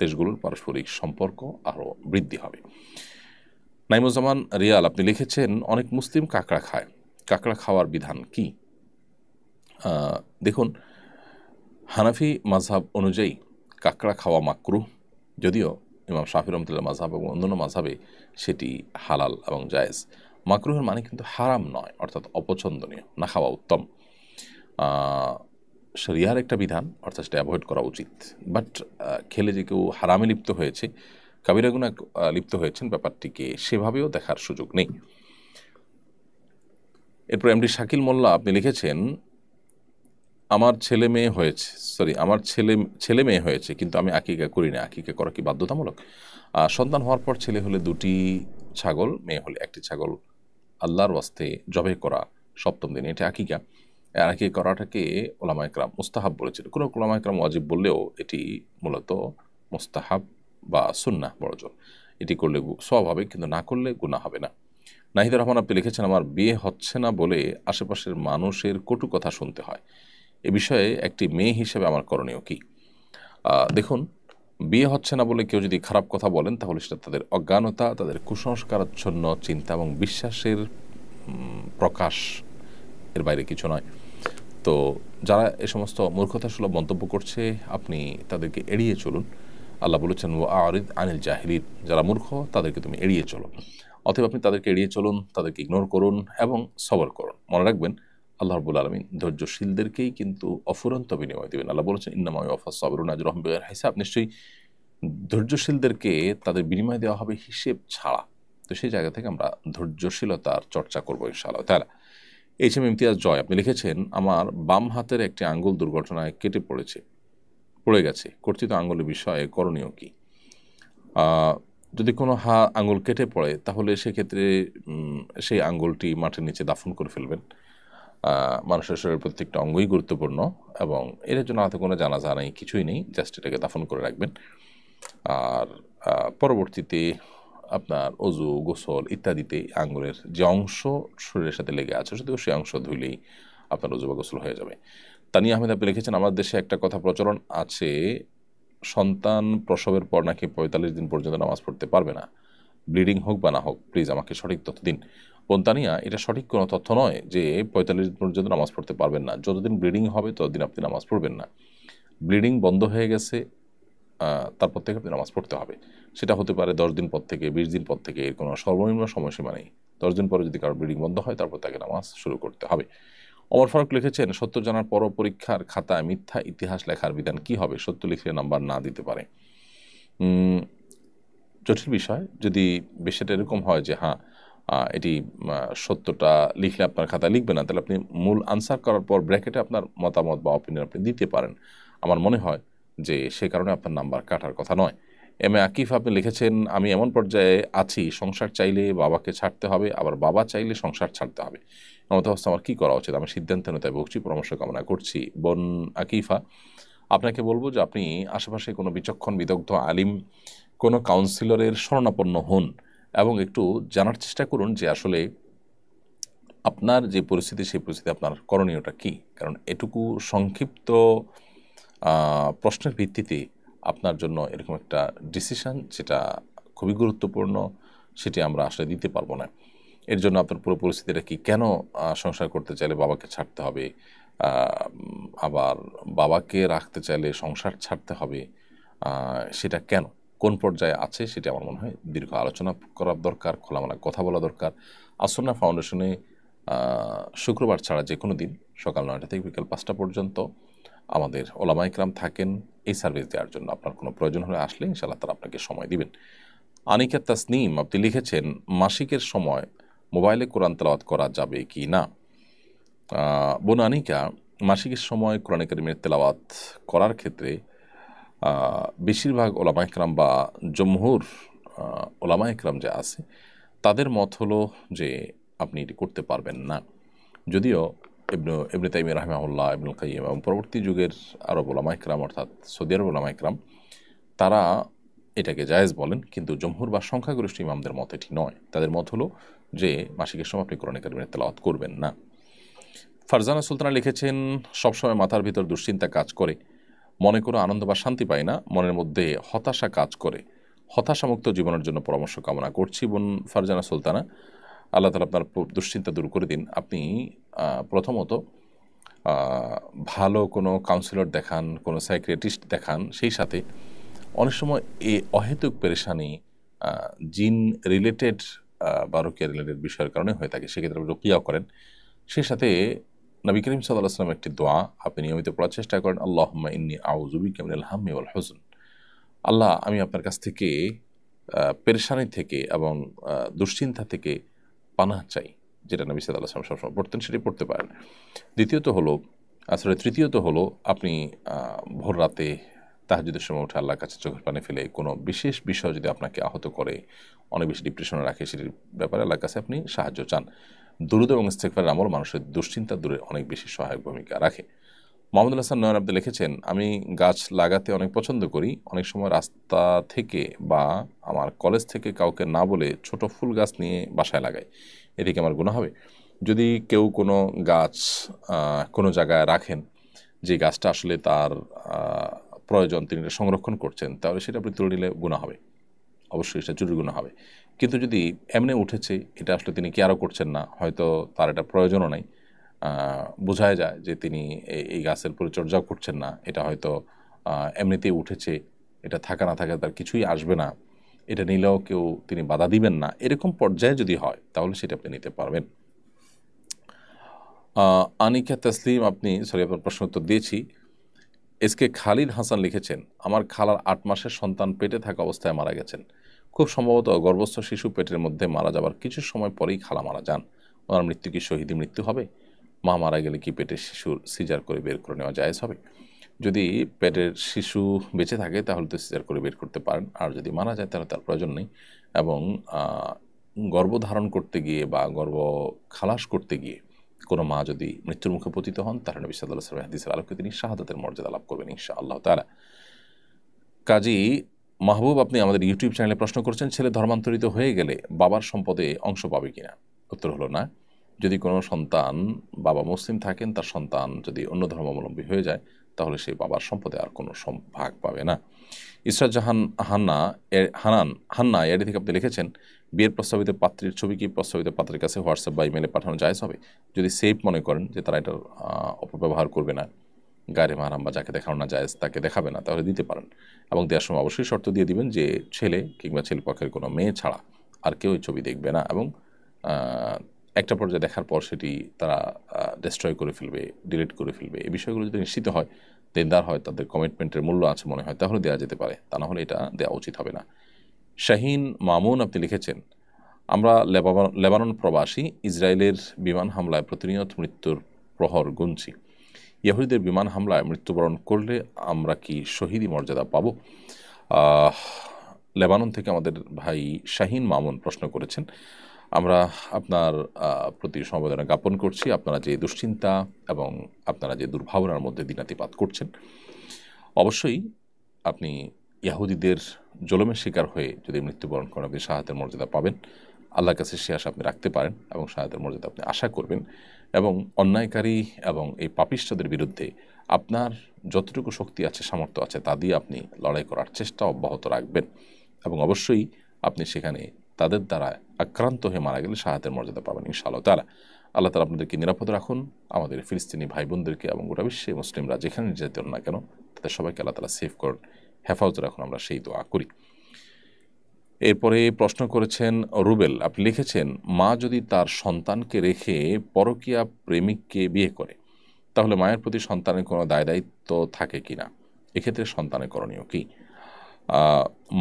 দেশগুলোর পারস্পরিক সম্পর্ক আরও বৃদ্ধি হবে। নাইমুজ্জামান রিয়াল, আপনি লিখেছেন অনেক মুসলিম কাঁকড়া খায়, কাঁকড়া খাওয়ার বিধান কি? দেখুন, হানাফি মাযহাব অনুযায়ী কাঁকড়া খাওয়া মাকরুহ, যদিও ইমাম শাফি রহমাতুল্লাহ মাযহাব এবং অন্যান্য মাযহাবে সেটি হালাল এবং জায়েজ। মাকরুহের মানে কিন্তু হারাম নয়, অর্থাৎ অপছন্দনীয়, না খাওয়া উত্তম। শরিয়ার একটা বিধান, অর্থাৎ সেটা অ্যাভয়েড করা উচিত। বাট খেলে যে কেউ হারামে লিপ্ত হয়েছে, কাবিরা গুনাহ লিপ্ত হয়েছেন, ব্যাপারটিকে সেভাবেও দেখার সুযোগ নেই। এরপর এমডি শাকিল মোল্লা, আপনি লিখেছেন আমার ছেলে মেয়ে হয়েছে কিন্তু আমি আকিকা করি না, আকিকা করা কি বাধ্যতামূলক? সন্তান হওয়ার পর ছেলে হলে 2টি ছাগল, মেয়ে হলে 1টি ছাগল আল্লাহর ওয়াস্তে জবাই করা 7ম দিনে, এটা আকিকা। আকিকা করাটাকে ওলামায়ে কেরাম মুস্তাহাব বলেছিল। কোনো ওলামায়ে কেরাম ওয়াজিব বললেও এটি মূলত মুস্তাহাব বা সুন্নাহ বড়জোর। এটি করলে সওয়াব হবে, কিন্তু না করলে গুনাহ হবে না। নাহিদুর রহমান, আপনি লিখেছেন আমার বিয়ে হচ্ছে না বলে আশেপাশের মানুষের কটু কথা শুনতে হয়, এ বিষয়ে একটি মেয়ে হিসেবে আমার করণীয় কি? দেখুন, বিয়ে হচ্ছে না বলে কেউ যদি খারাপ কথা বলেন তাহলে সেটা তাদের অজ্ঞানতা, তাদের কুসংস্কারাচ্ছন্ন চিন্তা এবং বিশ্বাসের প্রকাশ, এর বাইরে কিছু নয়। তো যারা এ সমস্ত মূর্খতাসুলভ মন্তব্য করছে আপনি তাদেরকে এড়িয়ে চলুন। আল্লাহ বলেছেন ওয়া আরিদ আনিল জাহিলিন, যারা মূর্খ তাদেরকে তুমি এড়িয়ে চলো। অতএব আপনি তাদেরকে এড়িয়ে চলুন, তাদেরকে ইগনোর করুন এবং সবর করুন। মনে রাখবেন আল্লাহ রাব্বুল আলামিন ধৈর্যশীলদেরকেই কিন্তু অফুরন্ত বিনিময় দেবেন। আল্লাহ বলেছেন ইন্নামা ইউওয়াফাস সাবিরুনা আজরাহুম বিগাইরি হিসাব, নিশ্চয়ই ধৈর্যশীলদেরকে তাদের বিনিময় দেওয়া হবে হিসেব ছাড়া। তো সেই জায়গা থেকে আমরা ধৈর্যশীলতার চর্চা করবো ইনশাআল্লাহ তাআলা। এইচ এম ইমতিয়াজ জয়, আপনি লিখেছেন আমার বাম হাতের একটি আঙ্গুল দুর্ঘটনায় কেটে পড়েছে, পড়ে গেছে, কর্তৃত আঙ্গুলের বিষয়ে করণীয় কি? যদি কোনো আঙ্গুল কেটে পড়ে তাহলে সেক্ষেত্রে সেই আঙ্গুলটি মাটির নিচে দাফন করে ফেলবেন। মানুষের শরীরের প্রত্যেকটা অঙ্গই গুরুত্বপূর্ণ এবং এর জন্য হাতে কোনো জানাজা নেই, কিছুই নেই, জাস্ট এটাকে দাফন করে রাখবেন। আর পরবর্তীতে আপনার অজু, গোসল ইত্যাদিতে আঙ্গুলের যে অংশ শরীরের সাথে লেগে আছে শুধু সেই অংশ ধুইলেই আপনার অজু বা গোসল হয়ে যাবে। তানিয়া আহমেদ আপনি লিখেছেন, আমার দেশে একটা কথা প্রচলন আছে, সন্তান প্রসবের পর নাকি 45 দিন পর্যন্ত নামাজ পড়তে পারবে না, ব্লিডিং হোক বা না হোক, প্লিজ আমাকে সঠিক তথ্য দিন। বোন তানিয়া, এটা সঠিক কোনো তথ্য নয় যে 45 দিন পর্যন্ত নামাজ পড়তে পারবেন না। যতদিন ব্লিডিং হবে ততদিন আপনি নামাজ পড়বেন না। ব্লিডিং বন্ধ হয়ে গেছে তারপর থেকে আপনি নামাজ পড়তে হবে। সেটা হতে পারে 10 দিন পর থেকে, 20 দিন পর থেকে, এর কোনো সর্বনিম্ন সময়সীমা নেই। 10 দিন পরে যদি কারো ব্লিডিং বন্ধ হয় তারপর তাকে নামাজ শুরু করতে হবে। ওমর ফারুক লিখেছেন, সত্য জানার পরও পরীক্ষার খাতায় মিথ্যা ইতিহাস লেখার বিধান কি হবে? সত্য লিখলে নাম্বার না দিতে পারে। জটিল বিষয়। যদি বিষয়টা এরকম হয় যে হ্যাঁ এটি সত্যটা লিখলে আপনার খাতায় লিখবে না, তাহলে আপনি মূল আনসার করার পর ব্র্যাকেটে আপনার মতামত বা অপিনিয়ন আপনি দিতে পারেন। আমার মনে হয় যে সে কারণে আপনার নাম্বার কাটার কথা নয়। এম এ আকিফ আপনি লিখেছেন, আমি এমন পর্যায়ে আছি, সংসার চাইলে বাবাকে ছাড়তে হবে, আবার বাবা চাইলে সংসার ছাড়তে হবে। এমত অবস্থা আমার কী করা উচিত? আমি সিদ্ধান্তহীনতায় ভুগছি, পরামর্শ কামনা করছি। বোন আকিফা, আপনাকে বলবো যে আপনি আশেপাশে কোনো বিচক্ষণ বিদগ্ধ আলিম, কোনো কাউন্সিলরের শরণাপন্ন হন এবং একটু জানার চেষ্টা করুন যে আসলে আপনার যে পরিস্থিতি সেই পরিস্থিতি আপনার করণীয়টা কী। কারণ এটুকু সংক্ষিপ্ত প্রশ্নের ভিত্তিতে আপনার জন্য এরকম একটা ডিসিশন যেটা খুবই গুরুত্বপূর্ণ সেটি আমরা আসলে দিতে পারবো না। এর জন্য আপনার পুরো পরিস্থিতিটা কি, কেন সংসার করতে চাইলে বাবাকে ছাড়তে হবে, আবার বাবাকে রাখতে চাইলে সংসার ছাড়তে হবে, সেটা কেন, কোন পর্যায়ে আছে, সেটা আমার মনে হয় দীর্ঘ আলোচনা করার দরকার, খোলামেলা কথা বলা দরকার। আসন্না ফাউন্ডেশনে শুক্রবার ছাড়া যে কোনো দিন সকাল 9টা থেকে বিকেল 5টা পর্যন্ত আমাদের ওলামা ইকরাম থাকেন এই সার্ভিস দেওয়ার জন্য। আপনার কোনো প্রয়োজন হলে আসলে ইনশাআল্লাহ তারা আপনাকে সময় দিবেন। আনিকা তাসনিম আপনি লিখেছেন, মাসিকের সময় মোবাইলে কোরআন তেলাওয়াত করা যাবে কি না? বোন আনিকা, মাসিকের সময় কোরআন কারীমের তেলাওয়াত করার ক্ষেত্রে বেশিরভাগ ওলামা ইকরাম বা জমহুর ওলামা ইকরাম যে আছে তাদের মত হলো যে আপনি এটি করতে পারবেন না। যদিও ইবনে তাইমিয়া রাহিমাহুল্লাহ, ইবনুল কাইয়িম এবং পরবর্তী যুগের আরব ওলামা ইকরাম অর্থাৎ সৌদি আরব ওলামা ইকরাম তারা এটাকে জায়েজ বলেন, কিন্তু জমহুর বা সংখ্যাগরিষ্ঠ ইমামদের মত এটি নয়। তাদের মত হলো যে মাসিকের সময় আপনি কোরআন কারীমের তেলাওয়াত করবেন না। ফারজানা সুলতানা লিখেছেন, সবসময় মাথার ভিতর দুশ্চিন্তা কাজ করে, মনে কোনো আনন্দ বা শান্তি পাই না, মনের মধ্যে হতাশা কাজ করে, হতাশামুক্ত জীবনের জন্য পরামর্শ কামনা করছি। বোন ফারজানা সুলতানা, আল্লাহ তাআলা আপনার দুশ্চিন্তা দূর করে দিন। আপনি প্রথমত ভালো কোনো কাউন্সিলর দেখান, কোনো সাইকিয়াট্রিস্ট দেখান। সেই সাথে অনেক সময় এই অহেতুক পেরেশানি জিন রিলেটেড বা রুকিয়া রিলেটেড বিষয়ের কারণে হয়ে থাকে, সেক্ষেত্রে আপনি রুকিয়াও করেন। সেই সাথে নবী করিম সাল্লাল্লাহু আলাইহি ওয়াসাল্লামের একটি দোয়া আপনি নিয়মিত পড়ার চেষ্টা করেন, আল্লাহুম্মা ইন্নী আউযু বিকা মিনাল হাম্মি ওয়াল হুজন। আল্লাহ, আমি আপনার কাছ থেকে পেরেশানি থেকে এবং দুশ্চিন্তা থেকে পানাহ চাই, যেটা নবী সাল্লাল্লাহু আলাইহি ওয়াসাল্লাম সবসময় পড়তেন, সেটি পড়তে পারেন। তৃতীয়ত হলো আপনি ভোর রাতে তাহাজ্জুদের সময় উঠে আল্লাহর কাছে চোখের পানি ফেলে কোনো বিশেষ বিষয় যদি আপনাকে আহত করে, অনেক বেশি ডিপ্রেশনে রাখে, সেটির ব্যাপারে আল্লাহর কাছে আপনি সাহায্য চান। দুরূদ এবং ইস্তিগফারের আমল মানুষের দুশ্চিন্তা দূরে অনেক বেশি সহায়ক ভূমিকা রাখে। মোহাম্মদুল হাসান নয়ন আব্দুল লিখেছেন, আমি গাছ লাগাতে অনেক পছন্দ করি, অনেক সময় রাস্তা থেকে বা আমার কলেজ থেকে কাউকে না বলে ছোট ফুল গাছ নিয়ে বাসায় লাগাই, এদিকে আমার গুনাহ হবে? যদি কেউ কোনো গাছ কোনো জায়গায় রাখেন যে গাছটা আসলে তার প্রয়োজন, তিনি সংরক্ষণ করছেন, তাহলে সেটা আপনি তুলে নিলে গুনাহ হবে, অবশ্যই সেটা চুরির গুনাহ হবে। কিন্তু যদি এমনি উঠেছে, এটা আসলে তিনি কেয়ারও করছেন না, হয়তো তার এটা প্রয়োজনও নাই, বোঝাই যায় যে তিনি এই গাছের পরিচর্যাও করছেন না, এটা হয়তো এমনিতেই উঠেছে, এটা থাকা না থাকা তার কিছুই আসবে না, এটা নিলেও কেউ তিনি বাধা দিবেন না, এরকম পর্যায়ে যদি হয় তাহলে সেটা আপনি নিতে পারবেন। আনিকা তাসলিম আপনি আপনার প্রশ্ন উত্তর দিয়েছি। এসকে খালিদ হাসান লিখেছেন, আমার খালার 8 মাসের সন্তান পেটে থাকা অবস্থায় মারা গেছেন, খুব সম্ভবত গর্ভস্থ শিশু পেটের মধ্যে মারা যাবার কিছু সময় পরেই খালা মারা যান, ওনার মৃত্যু কি শহীদি মৃত্যু হবে? মা মারা গেলে কি পেটের শিশুর সিজার করে বের করে নেওয়া জায়েজ হবে? যদি পেটের শিশু বেঁচে থাকে তাহলে তো সিজার করে বের করতে পারেন, আর যদি মারা যায় তাহলে তার প্রয়োজন নেই। এবং গর্ভধারণ করতে গিয়ে বা গর্ভ খালাস করতে গিয়ে কোনো মা যদি মৃত্যুর মুখে পতিত হন তাহলে নবী সাল্লাল্লাহু আলাইহি ওয়াসাল্লাম হাদিসের আলোকে তিনি শাহাদাতের মর্যাদা লাভ করবেন ইনশাআল্লাহ তাআলা। কাজী মাহবুব, আপনি আমাদের ইউটিউব চ্যানেলে প্রশ্ন করছেন, ছেলে ধর্মান্তরিত হয়ে গেলে বাবার সম্পদে অংশ পাবে কিনা? উত্তর হলো না। যদি কোনো সন্তান বাবা মুসলিম থাকেন, তার সন্তান যদি অন্য ধর্মাবলম্বী হয়ে যায় তাহলে সেই বাবার সম্পদে আর কোনো ভাগ পাবে না। ইসরাত জাহান হান্না এডি থেকে আপনি লিখেছেন, বিয়ের প্রস্তাবিত পাত্রীর ছবি কি প্রস্তাবিত পাত্রের কাছে হোয়াটসঅ্যাপ বা ইমেলে পাঠানো জায়েজ হবে? যদি সেফ মনে করেন যে তারা এটার অপব্যবহার করবে না, গায়ে মাহারাম বা যাকে দেখানো না জায়েজ তাকে দেখাবে না, তাহলে দিতে পারেন। এবং দেওয়ার সময় অবশ্যই শর্ত দিয়ে দিবেন যে ছেলে কিংবা ছেলেপক্ষের কোনো মেয়ে ছাড়া আর কেউ ছবি দেখবে না, এবং একটা পর্যায়ে দেখার পর সেটি তারা ডিস্ট্রয় করে ফেলবে, ডিলিট করে ফেলবে। এই বিষয়গুলো যদি নিশ্চিত হয়, দেনদার হয়, তাদের কমিটমেন্টের মূল্য আছে মনে হয়, তাহলে দেওয়া যেতে পারে, তা না হলে এটা দেওয়া উচিত হবে না। শাহিন মামুন আপনি লিখেছেন, আমরা লেবানন প্রবাসী, ইসরায়েলের বিমান হামলায় প্রতিনিয়ত মৃত্যুর প্রহর গুনছি। ইহুদিদের বিমান হামলায় মৃত্যুবরণ করলে আমরা কি শহীদি মর্যাদা পাব? লেবানন থেকে আমাদের ভাই শাহিন মামুন প্রশ্ন করেছেন। আমরা আপনার প্রতি সমবেদনা জ্ঞাপন করছি। আপনারা যে দুশ্চিন্তা এবং আপনারা যে দুর্ভাবনার মধ্যে দিনাতিপাত করছেন, অবশ্যই আপনি ইহুদিদের জুলুমের শিকার হয়ে যদি মৃত্যুবরণ করেন আপনি শাহাদাতের মর্যাদা পাবেন। আল্লাহর কাছে সে আশা আপনি রাখতে পারেন এবং শাহাদাতের মর্যাদা আপনি আশা করবেন। এবং অন্যায়কারী এবং এই পাপিষ্ঠদের বিরুদ্ধে আপনার যতটুকু শক্তি আছে, সামর্থ্য আছে, তা দিয়ে আপনি লড়াই করার চেষ্টা অব্যাহত রাখবেন। এবং অবশ্যই আপনি সেখানে তাদের দ্বারা আক্রান্ত হয়ে মারা গেলে শাহাদাতের মর্যাদা পাবেন ইনশাআল্লাহ তাআলা। আল্লাহ তাআলা আপনাদেরকে নিরাপদ রাখুন, আমাদের ফিলিস্তিনি ভাই বোনদেরকে এবং গোটা বিশ্বে মুসলিমরা যেখানে নির্যাতন না কেন তাদের সবাইকে আল্লাহ তাআলা সেভ করুন, হেফাজত রাখুন, আমরা সেই দোয়া করি। এরপরে প্রশ্ন করেছেন রুবেল, আপনি লিখেছেন, মা যদি তার সন্তানকে রেখে পরকীয়া প্রেমিককে বিয়ে করে তাহলে মায়ের প্রতি সন্তানের কোনো দায় দায়িত্ব থাকে কিনা? এক্ষেত্রে সন্তানের করণীয় কি?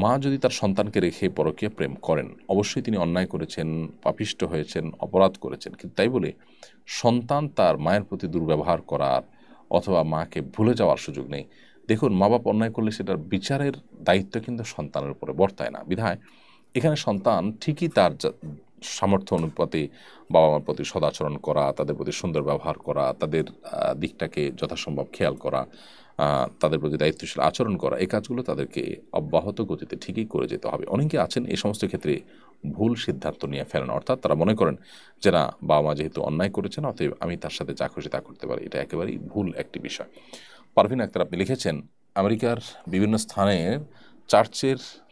মা যদি তার সন্তানকে রেখে পরকীয়া প্রেম করেন, অবশ্যই তিনি অন্যায় করেছেন, পাপিষ্ট হয়েছেন, অপরাধ করেছেন, কিন্তু তাই বলে সন্তান তার মায়ের প্রতি দুর্ব্যবহার করার অথবা মাকে ভুলে যাওয়ার সুযোগ নেই। দেখুন, মা বাপ অন্যায় করলে সেটার বিচারের দায়িত্ব কিন্তু সন্তানের উপরে বর্তায় না। বিধায় এখানে সন্তান ঠিকই তার সামর্থ্য অনুপাতে বাবা মার প্রতি সদাচরণ করা, তাদের প্রতি সুন্দর ব্যবহার করা, তাদের দিকটাকে যথাসম্ভব খেয়াল করা, তাদের প্রতি দায়িত্বশীল আচরণ করা, এই কাজগুলো তাদেরকে অব্যাহত গতিতে ঠিকই করে যেতে হবে। অনেকে আছেন এই সমস্ত ক্ষেত্রে ভুল সিদ্ধান্ত নিয়ে ফেলেন, অর্থাৎ তারা মনে করেন যে না, বাবা মা যেহেতু অন্যায় করেছেন অতএব আমি তার সাথে যা খুশি তা করতে পারি। এটা একেবারেই ভুল একটি বিষয়। পারভিন আক্তার আপনি লিখেছেন, আমেরিকার বিভিন্ন স্থানের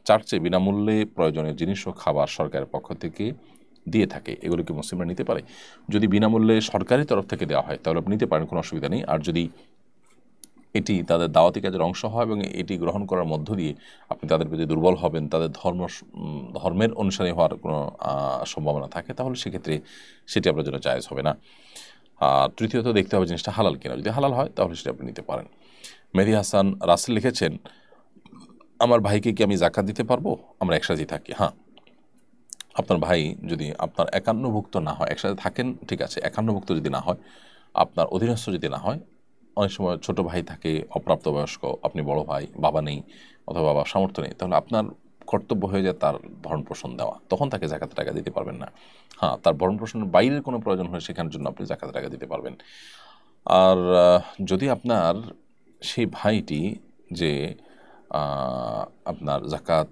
চার্চে বিনামূল্যে প্রয়োজনীয় জিনিস ও খাবার সরকারের পক্ষ থেকে দিয়ে থাকে, এগুলো কি মুসলিমরা নিতে পারে? যদি বিনামূল্যে সরকারি তরফ থেকে দেওয়া হয় তাহলে আপনি নিতে পারেন, কোনো অসুবিধা নেই। আর যদি এটি তাদের কাজের অংশ হয় এবং এটি গ্রহণ করার মধ্য দিয়ে আপনি তাদের প্রতি দুর্বল হবেন, তাদের ধর্মের অনুসারী হওয়ার কোনো সম্ভাবনা থাকে, তাহলে সেক্ষেত্রে সেটি আপনার জন্য জায়েজ হবে না। তৃতীয়ত দেখতে হবে জিনিসটা হালাল কিনা। যদি হালাল হয় তাহলে সেটা আপনি নিতে পারেন। মেহেদী হাসান রাসেল লিখেছেন, আমার ভাইকে কি আমি জাকাত দিতে পারবো? আমরা একসাথেই থাকি। হ্যাঁ, আপনার ভাই যদি আপনার একান্নভুক্ত না হয়, একসাথে থাকেন ঠিক আছে, একান্নভুক্ত যদি না হয়, আপনার অধীনস্থ যদি না হয়, অনেক সময় ছোট ভাই থাকে, অপ্রাপ্তবয়স্ক, আপনি বড় ভাই, বাবা নেই অথবা বাবার সামর্থ্য নেই, তাহলে আপনার কর্তব্য হয়ে যায় তার ভরণ পোষণ দেওয়া, তখন তাকে জাকাতের টাকা দিতে পারবেন না। হ্যাঁ, তার ভরণ পোষণের বাইরের কোনো প্রয়োজন হয় সেখানের জন্য আপনি জাকাতের টাকা দিতে পারবেন। আর যদি আপনার সেই ভাইটি যে আপনার জাকাত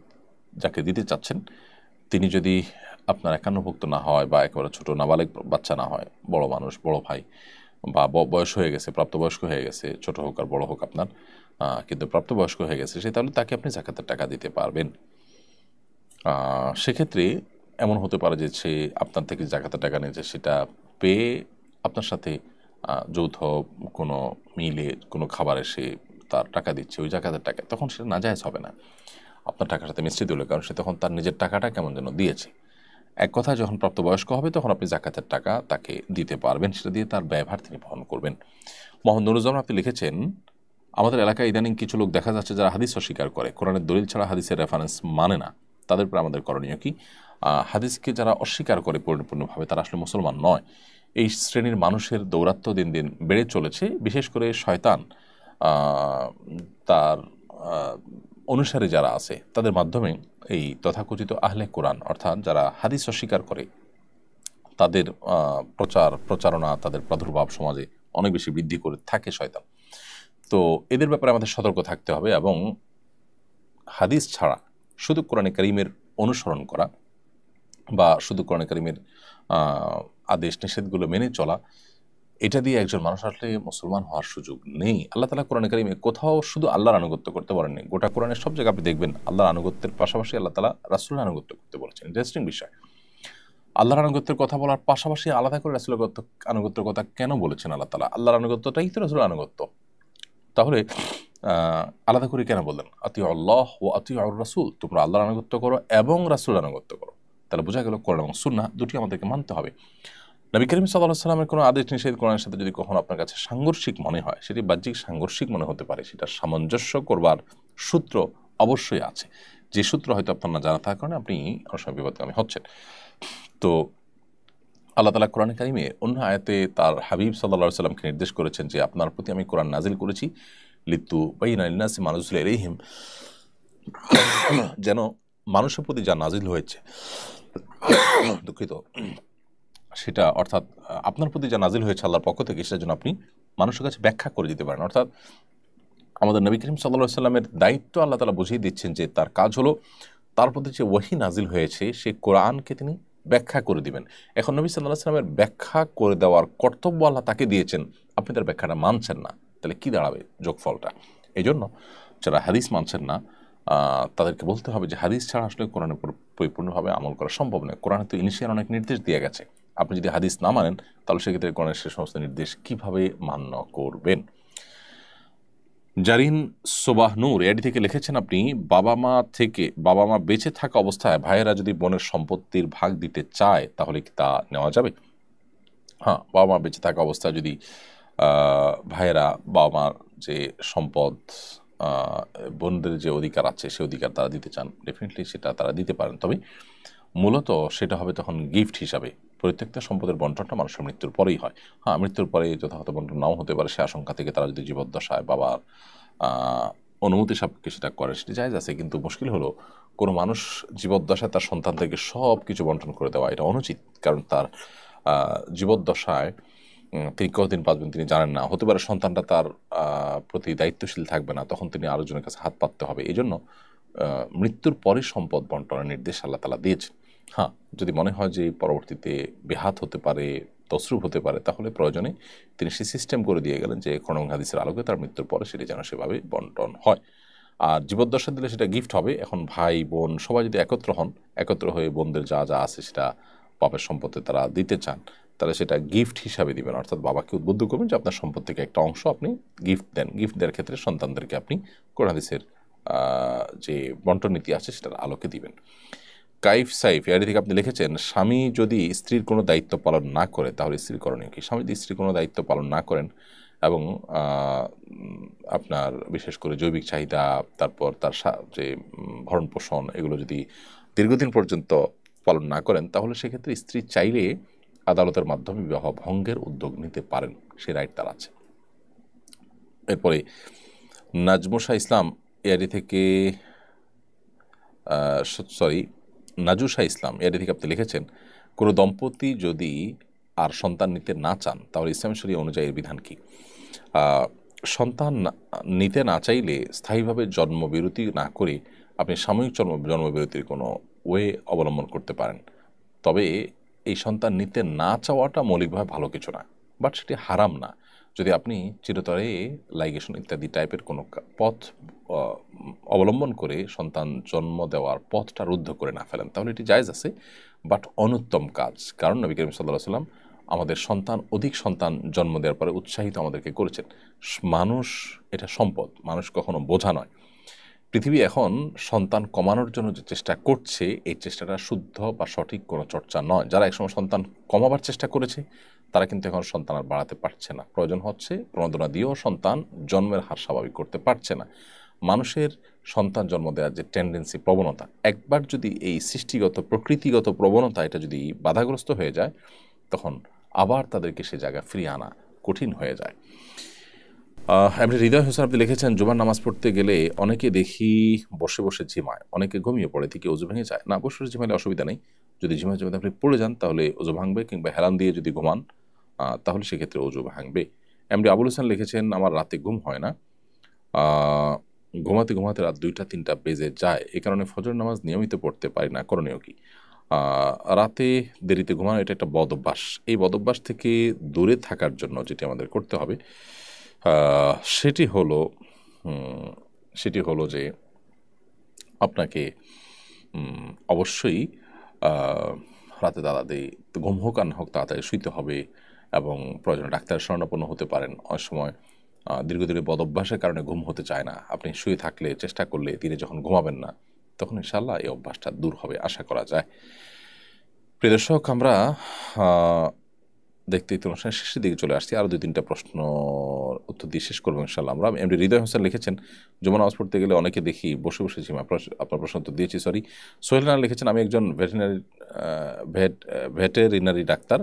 যাকে দিতে চাচ্ছেন তিনি যদি আপনার একান্নভুক্ত না হয় বা একেবারে ছোটো নাবালেগ বাচ্চা না হয়, বড় মানুষ, বড় ভাই বা বয়স হয়ে গেছে, প্রাপ্তবয়স্ক হয়ে গেছে, ছোট হোক আর বড় হোক আপনার, কিন্তু প্রাপ্তবয়স্ক হয়ে গেছে সে, তাহলে তাকে আপনি জাকাতের টাকা দিতে পারবেন। সেক্ষেত্রে এমন হতে পারে যে সে আপনার থেকে জাকাতের টাকা নিয়েছে, সেটা পেয়ে আপনার সাথে যৌথ কোনো মিলে কোনো খাবারে সে তার টাকা দিচ্ছে ওই জাকাতের টাকা, তখন সেটা নাজায়েজ হবে না আপনার টাকার সাথে মিশ্রিত হলো, কারণ সে তখন তার নিজের টাকাটা কেমন যেন দিয়েছে। এক কথা, যখন প্রাপ্তবয়স্ক হবে তখন আপনি জাকাতের টাকা তাকে দিতে পারবেন, সেটা দিয়ে তার ব্যয়ভার তিনি বহন করবেন। মোহাম্মদ নুরুজ্জামান আপনি লিখেছেন, আমাদের এলাকায় ইদানিং কিছু লোক দেখা যাচ্ছে যারা হাদিস অস্বীকার করে, কোরআনের দলিল ছাড়া হাদিসের রেফারেন্স মানে না, তাদের উপরে আমাদের করণীয় কি? হাদিসকে যারা অস্বীকার করে পরিপূর্ণভাবে তারা আসলে মুসলমান নয়। এই শ্রেণীর মানুষের দৌরাত্ম্য দিন দিন বেড়ে চলেছে, বিশেষ করে শয়তান তার অনুসারী যারা আছে তাদের মাধ্যমে এই তথাকথিত আহলে কোরআন অর্থাৎ যারা হাদিস অস্বীকার করে তাদের প্রচারণা, তাদের প্রাদুর্ভাব সমাজে অনেক বেশি বৃদ্ধি করে থাকে শয়তান। তো এদের ব্যাপারে আমাদের সতর্ক থাকতে হবে এবং হাদিস ছাড়া শুধু কোরআনে কারিমের অনুসরণ করা বা শুধু কোরআনে কারিমের আদেশ নিষেধগুলো মেনে চলা, এটা দিয়ে একজন মানুষ আসলে মুসলমান হওয়ার সুযোগ নেই। আল্লাহ তাআলা কোরআনে কারিমে কোথাও শুধু আল্লাহর আনুগত্য করতে বলেননি, গোটা কোরআনের সব জায়গায় আপনি দেখবেন আল্লাহর আনুগত্যের পাশাপাশি আল্লাহ তাআলা রাসূলের আনুগত্য করতে বলেছেন। ইন্টারেস্টিং বিষয়, আল্লাহর আনুগত্যের কথা বলার পাশাপাশি আলাদা করে রাসূলের আনুগত্যের কথা কেন বলেছেন আল্লাহ তাআলা? আল্লাহর আনুগত্যটাই তো রাসূলের আনুগত্য, তাহলে আলাদা করে কেন বললেন আতিউ আল্লাহ ওয়া আতিউ আর রাসূল, তোমরা আল্লাহর আনুগত্য করো এবং রাসূলের আনুগত্য করো? তাহলে বোঝা গেল কোরআন এবং সুন্নাহ দুটি আমাদেরকে মানতে হবে। নবী করিম সাল্লাল্লাহু আলাইহি ওয়াসাল্লামের কোনো আদেশ নিষেধ কোরআনের সাথে যদি কখনো আপনার কাছে সাংঘর্ষিক মনে হয়, সেটি বাহ্যিক সাংঘর্ষিক মনে হতে পারে, সেটা সামঞ্জস্য করবার সূত্র অবশ্যই আছে, যে সূত্র হয়তো আপনার না জানা থাকার কারণে আপনি অনেক সময় বিপদগামী হচ্ছেন। তো আল্লাহ তাআলা কোরআনে কারিমে অন্য আয়াতে তার হাবিব সাল্লাল্লাহু আলাইহি ওয়াসাল্লামকে নির্দেশ করেছেন যে আপনার প্রতি আমি কোরআন নাজিল করেছি লিতুবাইয়িনা লিন-নাসি মা নুজিলা ইলাইহিম, যেন মানুষের প্রতি যা নাজিল হয়েছে, দুঃখিত, সেটা অর্থাৎ আপনার প্রতি যা নাজিল হয়েছে আল্লাহর পক্ষ থেকে সেটার জন্য আপনি মানুষের কাছে ব্যাখ্যা করে দিতে পারেন। অর্থাৎ আমাদের নবী করিম সাল্লাল্লাহু আলাইহি ওয়াসাল্লামের দায়িত্ব আল্লাহ তাআলা বুঝিয়ে দিচ্ছেন যে তার কাজ হলো তার প্রতি যে ওহী নাজিল হয়েছে সেই কোরআনকে তিনি ব্যাখ্যা করে দিবেন। এখন নবী সাল্লাল্লাহু আলাইহি ওয়াসাল্লামের ব্যাখ্যা করে দেওয়ার কর্তব্য আল্লাহ তাকে দিয়েছেন, আপনি তার ব্যাখ্যাটা মানছেন না, তাহলে কি দাঁড়াবে যোগফলটা? এই জন্য যারা হাদিস মানছেন না তাদেরকে বলতে হবে যে হাদিস ছাড়া আসলে কোরআনের উপর পরিপূর্ণভাবে আমল করা সম্ভব নয়। কোরআনে তো ইনিশিয়াল অনেক নির্দেশ দিয়ে গেছে, আপনি যদি হাদিস না মানেন তাহলে সেক্ষেত্রে কোরআনের সে সমস্ত নির্দেশ কিভাবে মান্য করবেন? জারিন সোবাহ নূর এডি থেকে লিখেছেন আপনি বাবা মা বেঁচে থাকা অবস্থায় ভাইয়েরা যদি বোনের সম্পত্তির ভাগ দিতে চায় তাহলে কি তা নেওয়া যাবে? হ্যাঁ, বাবা মা বেঁচে থাকা অবস্থায় যদি ভাইয়েরা বাবা মার যে সম্পদ, বোনদের যে অধিকার আছে সে অধিকার তারা দিতে চান, ডেফিনেটলি সেটা তারা দিতে পারেন, তবে মূলত সেটা হবে তখন গিফট হিসাবে। প্রত্যেকটা সম্পদের বন্টনটা মানুষের মৃত্যুর পরেই হয়। হ্যাঁ, মৃত্যুর পরে যথাযথ বন্টন নাও হতে পারে, সে আশঙ্কা থেকে তারা যদি জীবদ্দশায় বাবার অনুমতি সাপেক্ষে সেটা করে সেটি জায়েজ আছে, কিন্তু মুশকিল হলো কোনো মানুষ জীবদ্দশায় তার সন্তানদেরকে সব কিছু বন্টন করে দেওয়া এটা অনুচিত, কারণ তার জীবদ্দশায় তিনি কতদিন বাঁচবেন তিনি জানেন না, হতে পারে সন্তানটা তার প্রতি দায়িত্বশীল থাকবে না, তখন তিনি আরেকজনের কাছে হাত পাততে হবে। এই জন্য মৃত্যুর পরে সম্পদ বন্টনের নির্দেশ আল্লাহ তাআলা দিয়েছেন। হ্যাঁ, যদি মনে হয় যে পরবর্তীতে বেহাত হতে পারে, তসরুফ হতে পারে, তাহলে প্রয়োজনে তিনি সে সিস্টেম করে দিয়ে গেলেন যে কোরআন এবং হাদিসের আলোকে তার মৃত্যুর পরে সেটি যেন সেভাবে বন্টন হয়। আর জীবদ্দশা দিলে সেটা গিফট হবে। এখন ভাই বোন সবাই যদি একত্র হয়ে বোনদের যা যা আছে সেটা বাপের সম্পত্তি তারা দিতে চান, তাহলে সেটা গিফট হিসাবে দিবেন। অর্থাৎ বাবাকে উদ্বুদ্ধ করবেন যে আপনার সম্পদ থেকে একটা অংশ আপনি গিফট দেন। গিফট দেওয়ার ক্ষেত্রে সন্তানদেরকে আপনি কোরআন হাদিসের যে বন্টন নীতি আছে সেটার আলোকে দিবেন। কাইফ সাইফ এর থেকে আপনি লিখেছেন স্বামী যদি স্ত্রীর কোনো দায়িত্ব পালন না করে তাহলে স্ত্রীর করণীয় কি? স্বামী যদি স্ত্রীর কোনো দায়িত্ব পালন না করেন এবং আপনার বিশেষ করে জৈবিক চাহিদা, তারপর তার যে ভরণ পোষণ, এগুলো যদি দীর্ঘদিন পর্যন্ত পালন না করেন তাহলে সেক্ষেত্রে স্ত্রী চাইলে আদালতের মাধ্যমে বিবাহ ভঙ্গের উদ্যোগ নিতে পারেন, সে রাইট তার আছে। এরপরে নাজমুশা ইসলাম এআইডি থেকে নাজুশা ইসলাম এআইডি থেকে আপনি লিখেছেন কোনো দম্পতি যদি আর সন্তান নিতে না চান তাহলে ইসলাম শরীয়ত অনুযায়ী এর বিধান কি? সন্তান নিতে না চাইলে স্থায়ীভাবে জন্মবিরতি না করে আপনি সাময়িক জন্মবিরতির কোনো ওয়ে অবলম্বন করতে পারেন, তবে এই সন্তান নিতে না চাওয়াটা মৌলিকভাবে ভালো কিছু না, বাট সেটি হারাম না। যদি আপনি চিরতরে লাইগেশন ইত্যাদি টাইপের কোনো পথ অবলম্বন করে সন্তান জন্ম দেওয়ার পথটা রুদ্ধ করে না ফেলেন তাহলে এটি জায়েজ আছে, বাট অনুত্তম কাজ। কারণ নবী করিম সাল্লাল্লাহু আলাইহি ওয়াসাল্লাম আমাদের অধিক সন্তান জন্ম দেওয়ার পরে উৎসাহিত আমাদেরকে করেছেন। মানুষ এটা সম্পদ, মানুষ কখনো বোঝা নয়। পৃথিবী এখন সন্তান কমানোর জন্য যে চেষ্টা করছে এই চেষ্টাটা শুদ্ধ বা সঠিক কোনো চর্চা নয়। যারা একসময় সন্তান কমাবার চেষ্টা করেছে তারা কিন্তু এখন সন্তান আর বাড়াতে পারছে না, প্রয়োজন হচ্ছে প্রণোদনা দিয়েও সন্তান জন্মের হার স্বাভাবিক করতে পারছে না। মানুষের সন্তান জন্ম দেওয়ার যে টেন্ডেন্সি, প্রবণতা, একবার যদি এই সৃষ্টিগত প্রকৃতিগত প্রবণতা এটা যদি বাধাগ্রস্ত হয়ে যায় তখন আবার তাদেরকে সে জায়গায় ফিরিয়ে আনা কঠিন হয়ে যায়। আপনি হৃদয় হোসেন আপনি লিখেছেন জুমার নামাজ পড়তে গেলে অনেকে দেখি বসে বসে ঝিমায়, অনেকে ঘুমিয়ে পড়ে, থেকে অজু ভেঙে যায়। না, বসে বসে ঝিমাইলে অসুবিধা নেই। যদি ঝিমায় ঝিমাতে আপনি পড়ে যান তাহলে অজু ভাঙবে, কিংবা হেলান দিয়ে যদি ঘুমান তাহলে সেক্ষেত্রে অজু ভাঙবে। এমডি আবুল হোসেন লিখেছেন আমার রাতে ঘুম হয় না, ঘুমাতে ঘুমাতে রাত 2টা-3টা বেজে যায়, এই কারণে ফজর নামাজ নিয়মিত পড়তে পারি না, করণীয় কি? রাতে দেরিতে ঘুমানো এটা একটা বদ অভ্যাস। এই বদ অভ্যাস থেকে দূরে থাকার জন্য যেটি আমাদের করতে হবে সেটি হলো যে আপনাকে অবশ্যই রাতে তাড়াতাড়ি ঘুম হোক আর না হোক তাড়াতাড়ি শুইতে হবে, এবং প্রয়োজনে ডাক্তারের শরণাপন্ন হতে পারেন। অনেক সময় দীর্ঘদিনের বদ অভ্যাসের কারণে ঘুম হতে চায় না, আপনি শুয়ে থাকলে চেষ্টা করলে দিনে যখন ঘুমাবেন না তখন ইনশাআল্লাহ এই অভ্যাসটা দূর হবে, আশা করা যায়। প্রিয় দর্শক, আমরা দেখতে দেখতে অনুষ্ঠানের শেষের দিকে চলে আসছি। আরও 2-3টা প্রশ্ন উত্তর দিয়ে শেষ করবো ইনশাআল্লাহ আমরা। এমডি হৃদয় হোসেন লিখেছেন জুমা নামাজ পড়তে গেলে অনেকে দেখি বসে বসে ঝিমায়। আপনার প্রশ্ন উত্তর দিয়েছি, সরি। সোহেল রানা লিখেছেন আমি একজন ভেটেরিনারি ডাক্তার,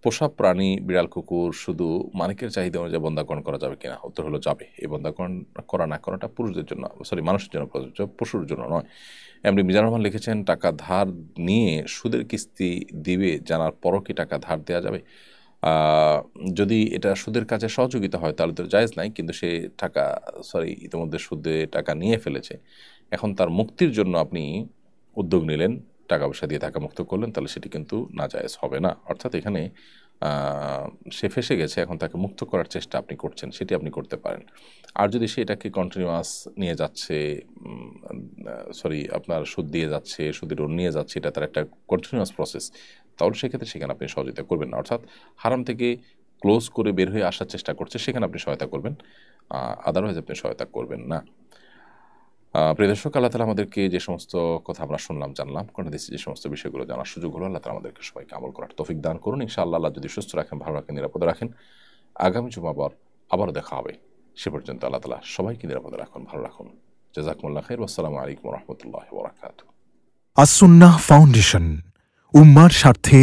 পোষা প্রাণী বিড়াল কুকুর শুধু মালিকের চাহিদা অনুযায়ী বন্ধাকরণ করা যাবে কিনা? উত্তর হলো যাবে। এই বন্ধাকরণ করা না করাটা পুরুষদের জন্য, মানুষের জন্য প্রযোজ্য, পশুর জন্য নয়। এমনি মিজানুর রহমান লিখেছেন টাকা ধার নিয়ে সুদের কিস্তি দিবে জানার পরও কি টাকা ধার দেওয়া যাবে? যদি এটা সুদের কাজে সহযোগিতা হয় তাহলে তো জায়েজ নাই, কিন্তু সে ইতিমধ্যে সুদে টাকা নিয়ে ফেলেছে, এখন তার মুক্তির জন্য আপনি উদ্যোগ নিলেন, টাকা পয়সা দিয়ে টাকা মুক্ত করলেন, তাহলে সেটি কিন্তু নাজায়েজ হবে না। অর্থাৎ এখানে সে ফেসে গেছে, এখন তাকে মুক্ত করার চেষ্টা আপনি করছেন, সেটি আপনি করতে পারেন। আর যদি সে এটাকে কন্টিনিউয়াস নিয়ে যাচ্ছে, আপনার সুদ দিয়ে যাচ্ছে, সুদের ঋণ নিয়ে যাচ্ছে, এটা তার একটা কন্টিনিউয়াস প্রসেস, তাহলে সেক্ষেত্রে সেখানে আপনি সহযোগিতা করবেন না। অর্থাৎ হারাম থেকে ক্লোজ করে বের হয়ে আসার চেষ্টা করছে, সেখানে আপনি সহায়তা করবেন, আদারওয়াইজ আপনি সহায়তা করবেন না। প্রিয় দর্শক, আল্লাহ তাআলা আমাদেরকে যে সমস্ত কথা আমরা শুনলাম, জানলাম, কোরআন হাদিসে যে সমস্ত বিষয়গুলো জানার সুযোগ হলো, আল্লাহ তাআলা আমাদেরকে সবাইকে আমল করার তৌফিক দান করুন। ইনশাআল্লাহ আল্লাহ যদি সুস্থ রাখেন, ভালো রাখেন, নিরাপদে রাখেন, আগামী জুমাবার আবারও দেখা হবে। সে পর্যন্ত আল্লাহ তাআলা সবাইকে নিরাপদে রাখুন, ভালো রাখুন। জাযাকুমুল্লাহ খাইর। আসসালামু আলাইকুম ওয়া রাহমাতুল্লাহি ওয়া বারাকাতুহু। আস-সুন্নাহ ফাউন্ডেশন, উম্মার স্বার্থে